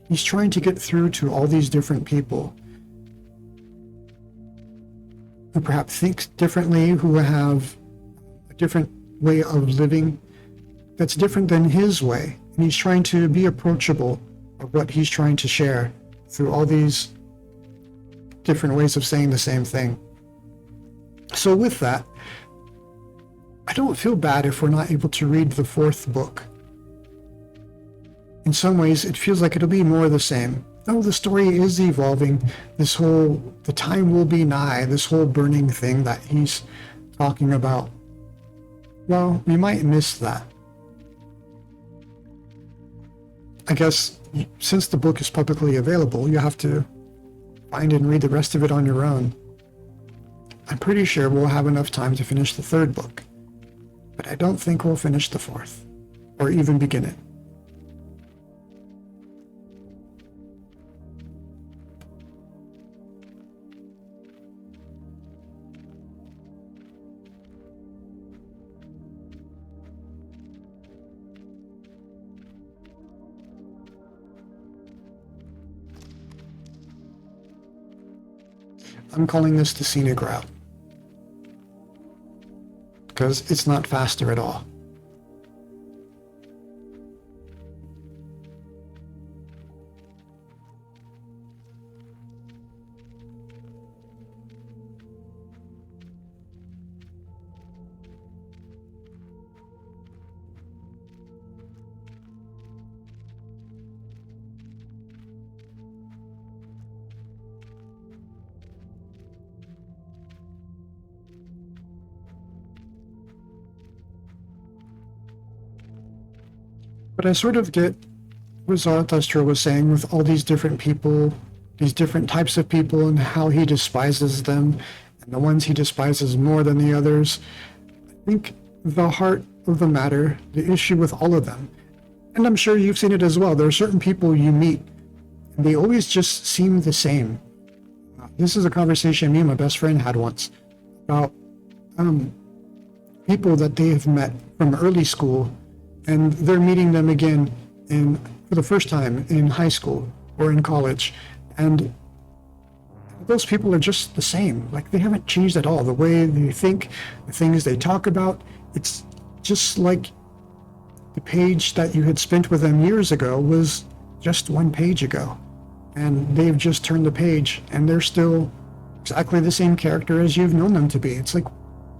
he's trying to get through to all these different people who perhaps think differently, who have a different way of living that's different than his way. And he's trying to be approachable of what he's trying to share through all these different ways of saying the same thing. So with that, I don't feel bad if we're not able to read the fourth book. In some ways, it feels like it'll be more of the same. Though the story is evolving, the time will be nigh, this whole burning thing that he's talking about. Well, we might miss that. I guess since the book is publicly available, you have to find and read the rest of it on your own. I'm pretty sure we'll have enough time to finish the third book, but I don't think we'll finish the fourth, or even begin it. I'm calling this the scenic route, because it's not faster at all. But I sort of get what Zarathustra was saying with all these different people, these different types of people, and how he despises them, and the ones he despises more than the others. I think the heart of the matter, the issue with all of them, and I'm sure you've seen it as well, there are certain people you meet, and they always just seem the same. This is a conversation me and my best friend had once about people that they have met from early school, and they're meeting them again for the first time in high school or in college. And those people are just the same. Like, they haven't changed at all. The way they think, the things they talk about, it's just like the page that you had spent with them years ago was just one page ago. And they've just turned the page and they're still exactly the same character as you've known them to be. It's like,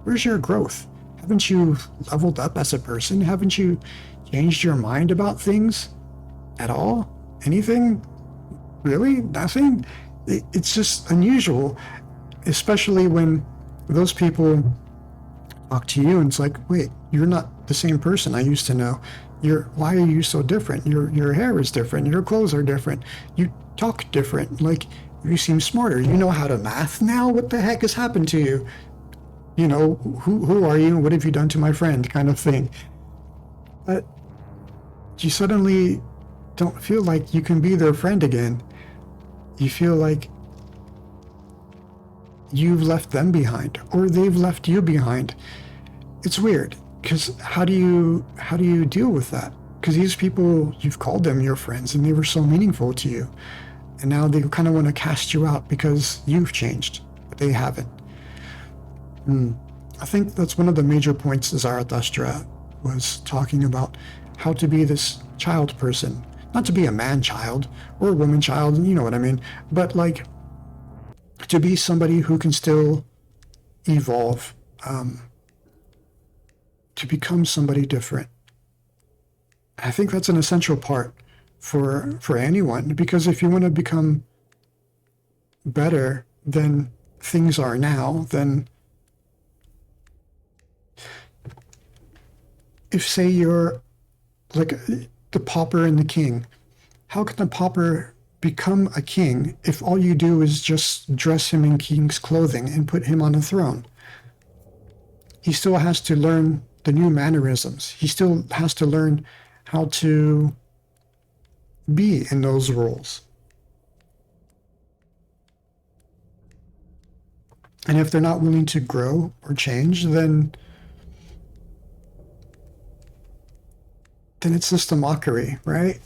where's your growth? Haven't you leveled up as a person? Haven't you changed your mind about things at all? Anything? Really? Nothing? It's just unusual, especially when those people talk to you and it's like, wait, you're not the same person I used to know. Why are you so different? Your hair is different. Your clothes are different. You talk different. Like, you seem smarter. You know how to math now? What the heck has happened to you? you know, who are you? What have you done to my friend? Kind of thing. But you suddenly don't feel like you can be their friend again. You feel like you've left them behind, or they've left you behind. It's weird, because how do you deal with that? Because these people, you've called them your friends, and they were so meaningful to you, and now they kind of want to cast you out because you've changed, but they haven't. I think that's one of the major points Zarathustra was talking about, how to be this child person. Not to be a man child or a woman child, you know what I mean, but like to be somebody who can still evolve, to become somebody different. I think that's an essential part for anyone, because if you want to become better than things are now, then if, say, you're like the pauper and the king, how can the pauper become a king if all you do is just dress him in king's clothing and put him on a throne? He still has to learn the new mannerisms. He still has to learn how to be in those roles. And if they're not willing to grow or change, then it's just a mockery, right?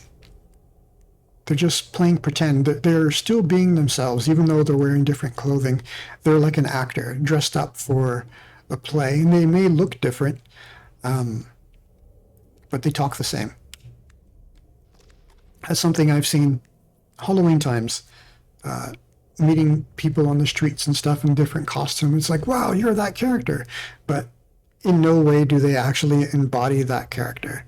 They're just playing pretend. They're still being themselves, even though they're wearing different clothing. They're like an actor dressed up for a play, and they may look different, but they talk the same. That's something I've seen Halloween times, meeting people on the streets and stuff in different costumes. It's like, wow, you're that character. But in no way do they actually embody that character.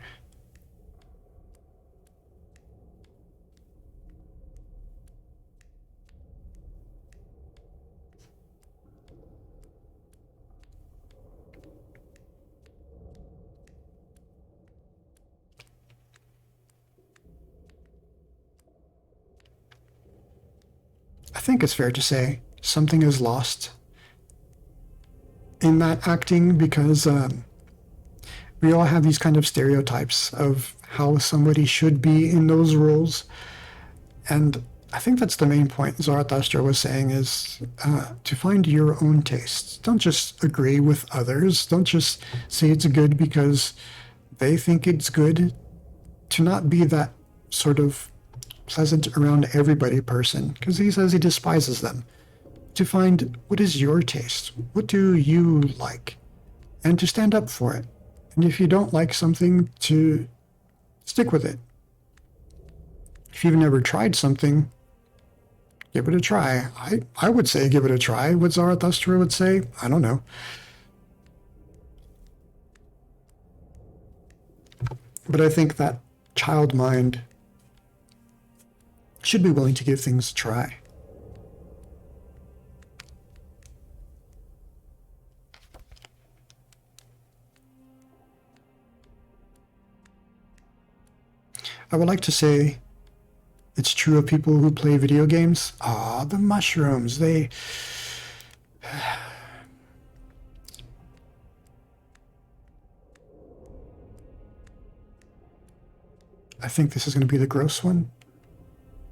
I think it's fair to say something is lost in that acting, because we all have these kind of stereotypes of how somebody should be in those roles. And I think that's the main point Zarathustra was saying, is to find your own tastes. Don't just agree with others. Don't just say it's good because they think it's good. To not be that sort of pleasant around everybody person, because he says he despises them. To find what is your taste, what do you like, and to stand up for it. And if you don't like something, to stick with it. If you've never tried something, give it a try. I would say give it a try. What Zarathustra would say, I don't know. But I think that child mind should be willing to give things a try. I would like to say it's true of people who play video games. Ah, the mushrooms, they... I think this is going to be the gross one.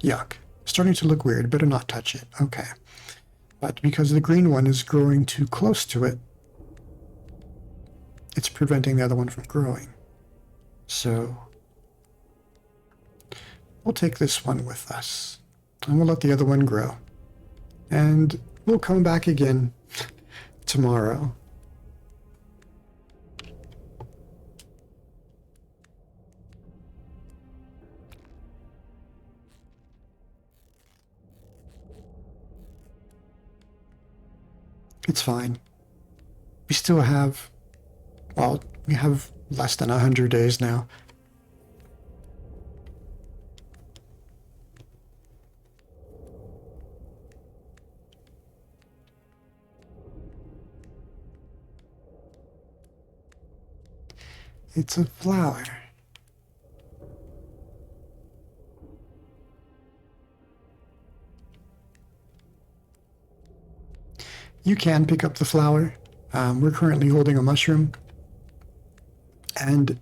Yuck. Starting to look weird. Better not touch it. Okay. But because the green one is growing too close to it, it's preventing the other one from growing. So we'll take this one with us, and we'll let the other one grow. And we'll come back again tomorrow. It's fine. We still have, well, we have less than 100 days now. It's a flower. You can pick up the flower. We're currently holding a mushroom, and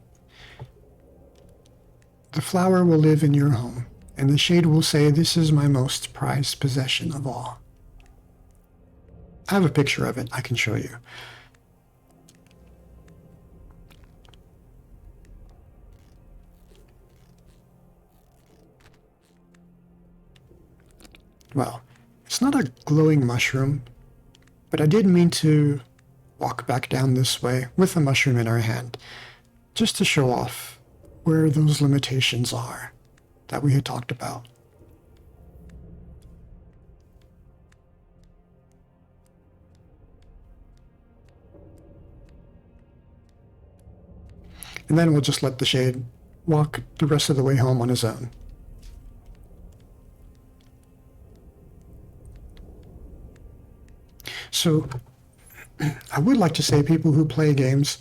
the flower will live in your home, and the shade will say, "This is my most prized possession of all." I have a picture of it I can show you. Well, it's not a glowing mushroom, but I did mean to walk back down this way with a mushroom in our hand, just to show off where those limitations are that we had talked about. And then we'll just let the shade walk the rest of the way home on his own. So I would like to say people who play games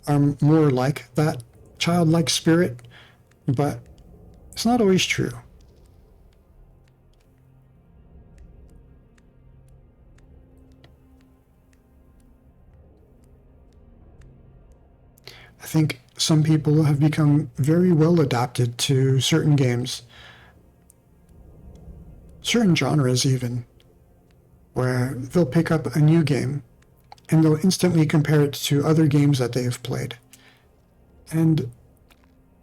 are more like that childlike spirit, but it's not always true. I think some people have become very well adapted to certain games, certain genres even, where they'll pick up a new game and they'll instantly compare it to other games that they have played. And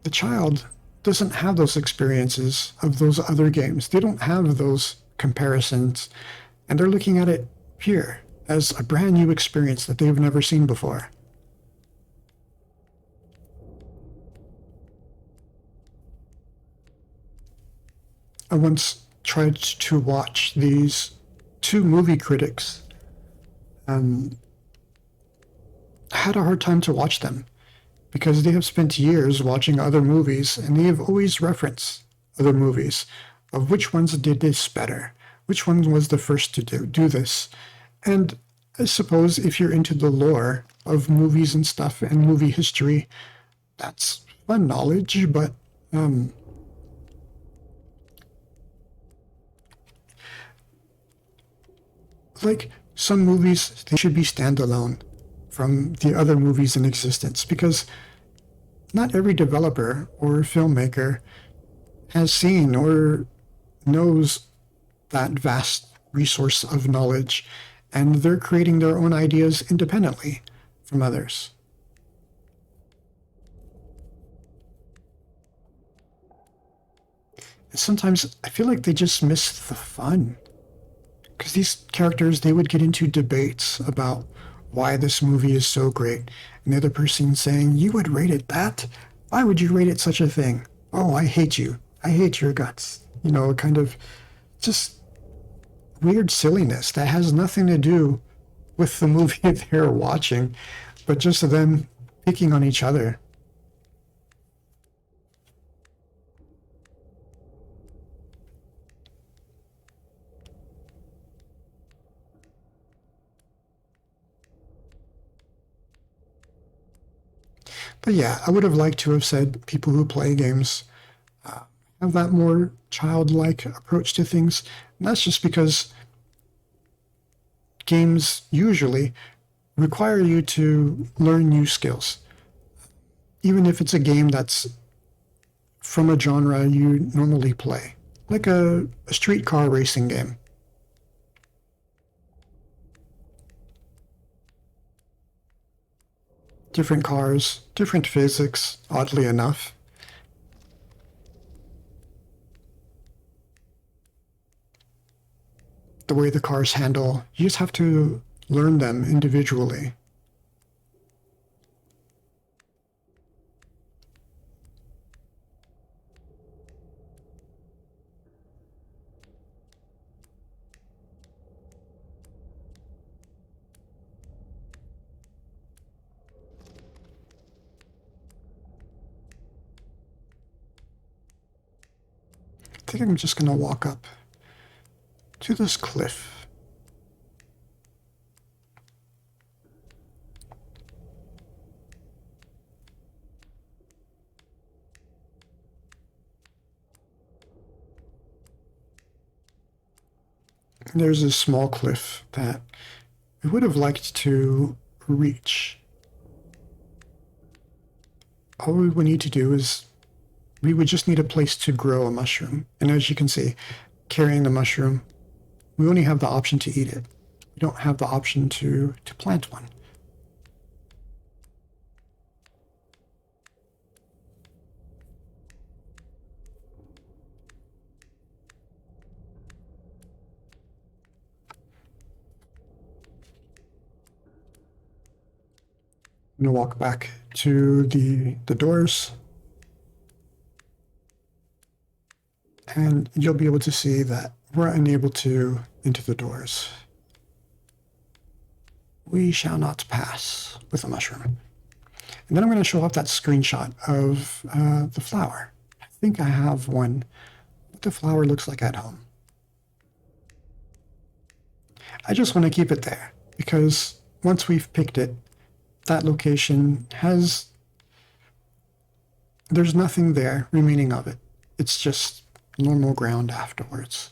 the child doesn't have those experiences of those other games. They don't have those comparisons, and they're looking at it here as a brand new experience that they've never seen before. I once tried to watch these two movie critics. I had a hard time to watch them because they have spent years watching other movies and they have always referenced other movies of which ones did this better, which one was the first to do this. And I suppose if you're into the lore of movies and stuff and movie history, that's fun knowledge, but like some movies, they should be standalone from the other movies in existence because not every developer or filmmaker has seen or knows that vast resource of knowledge, and they're creating their own ideas independently from others. And sometimes I feel like they just miss the fun. Because these characters, they would get into debates about why this movie is so great. And the other person saying, "You would rate it that? Why would you rate it such a thing? Oh, I hate you. I hate your guts." You know, kind of just weird silliness that has nothing to do with the movie they're watching, but just them picking on each other. But yeah, I would have liked to have said people who play games have that more childlike approach to things. And that's just because games usually require you to learn new skills. Even if it's a game that's from a genre you normally play, like a street car racing game. Different cars, different physics, oddly enough. The way the cars handle, you just have to learn them individually. I think I'm just going to walk up to this cliff. There's a small cliff that I would have liked to reach. All we would need to do is we would just need a place to grow a mushroom. And as you can see, carrying the mushroom, we only have the option to eat it. We don't have the option to plant one. I'm going to walk back to the doors. And you'll be able to see that we're unable to enter the doors. We shall not pass with a mushroom. And then I'm going to show off that screenshot of the flower. I think I have one, what the flower looks like at home. I just want to keep it there because once we've picked it, that location there's nothing there remaining of it. It's just normal ground afterwards.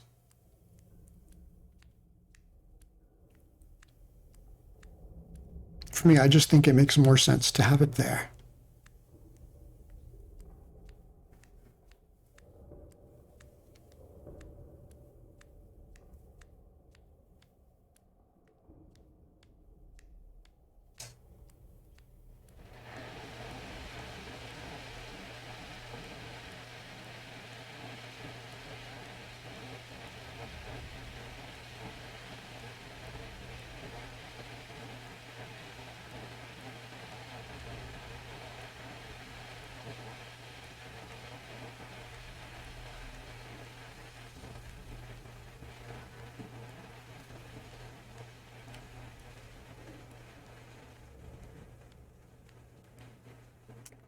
For me, I just think it makes more sense to have it there.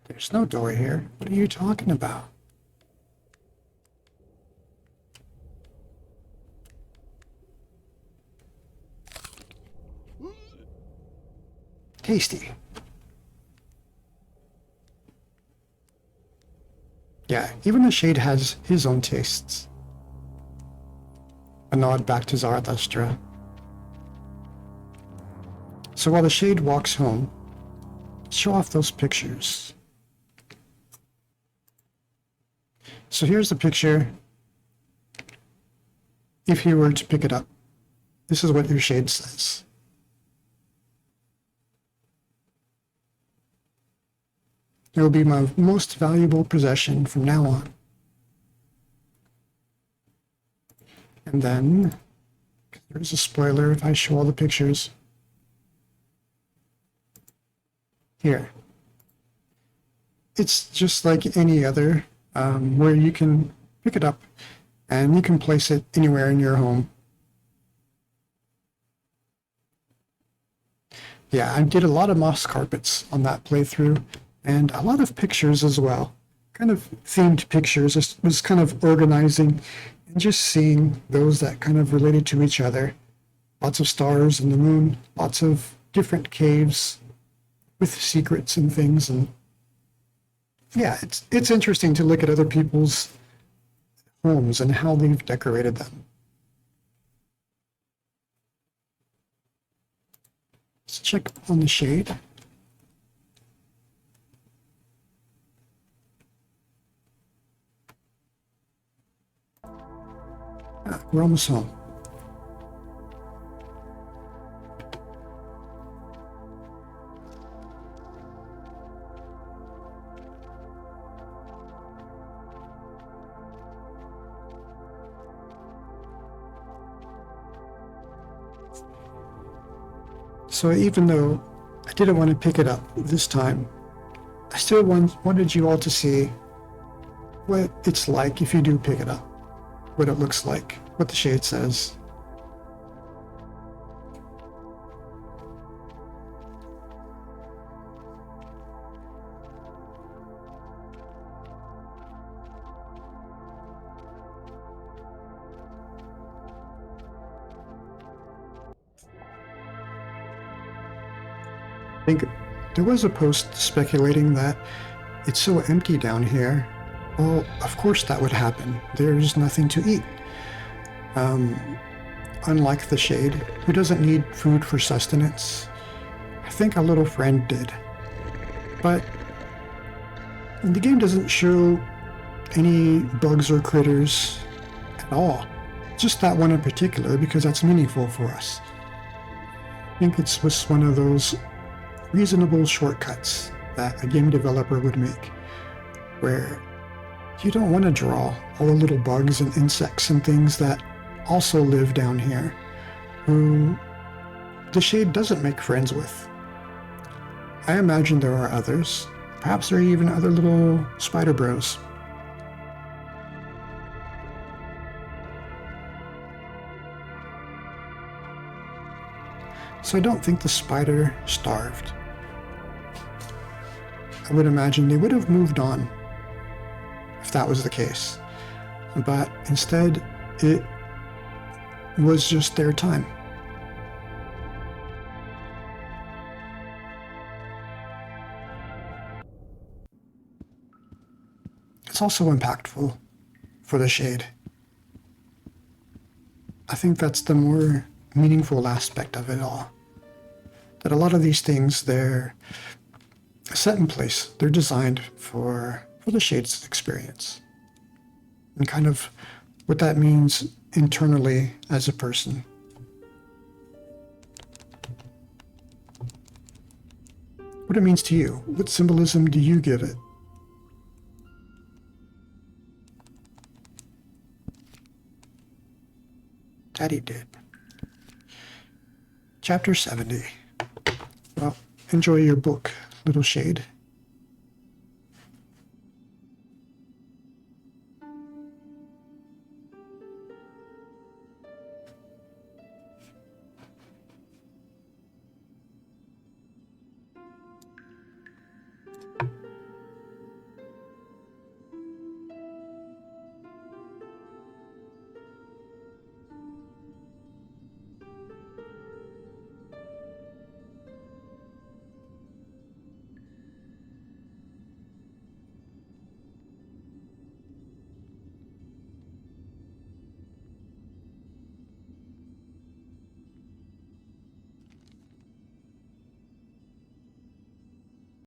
There's no door here. What are you talking about? Tasty. Yeah, even the shade has his own tastes. A nod back to Zarathustra. So while the shade walks home, show off those pictures. So here's the picture. If you were to pick it up, this is what your shade says. It will be my most valuable possession from now on. And then, there's a spoiler if I show all the pictures. Here. It's just like any other, where you can pick it up and you can place it anywhere in your home. Yeah, I did a lot of moss carpets on that playthrough and a lot of pictures as well. Kind of themed pictures. It was kind of organizing and just seeing those that kind of related to each other. Lots of stars and the moon, lots of different caves with secrets and things. And yeah, it's interesting to look at other people's homes and how they've decorated them. Let's check on the shade. We're almost home. So even though I didn't want to pick it up this time, I still wanted you all to see what it's like if you do pick it up. What it looks like, what the shade says. I think there was a post speculating that it's so empty down here. Well, of course that would happen. There's nothing to eat. Unlike the shade, who doesn't need food for sustenance, I think a little friend did. But the game doesn't show any bugs or critters at all. Just that one in particular, because that's meaningful for us. I think it's just one of those reasonable shortcuts that a game developer would make, where you don't want to draw all the little bugs and insects and things that also live down here, who the shade doesn't make friends with. I imagine there are others. Perhaps there are even other little spider bros. So I don't think the spider starved. I would imagine they would have moved on if that was the case. But instead, it was just their time. It's also impactful for the shade. I think that's the more meaningful aspect of it all. That a lot of these things, they're set in place. They're designed for the shade's experience. And kind of what that means internally as a person. What it means to you. What symbolism do you give it? Daddy did. Chapter 70. Well, enjoy your book, Little Shade.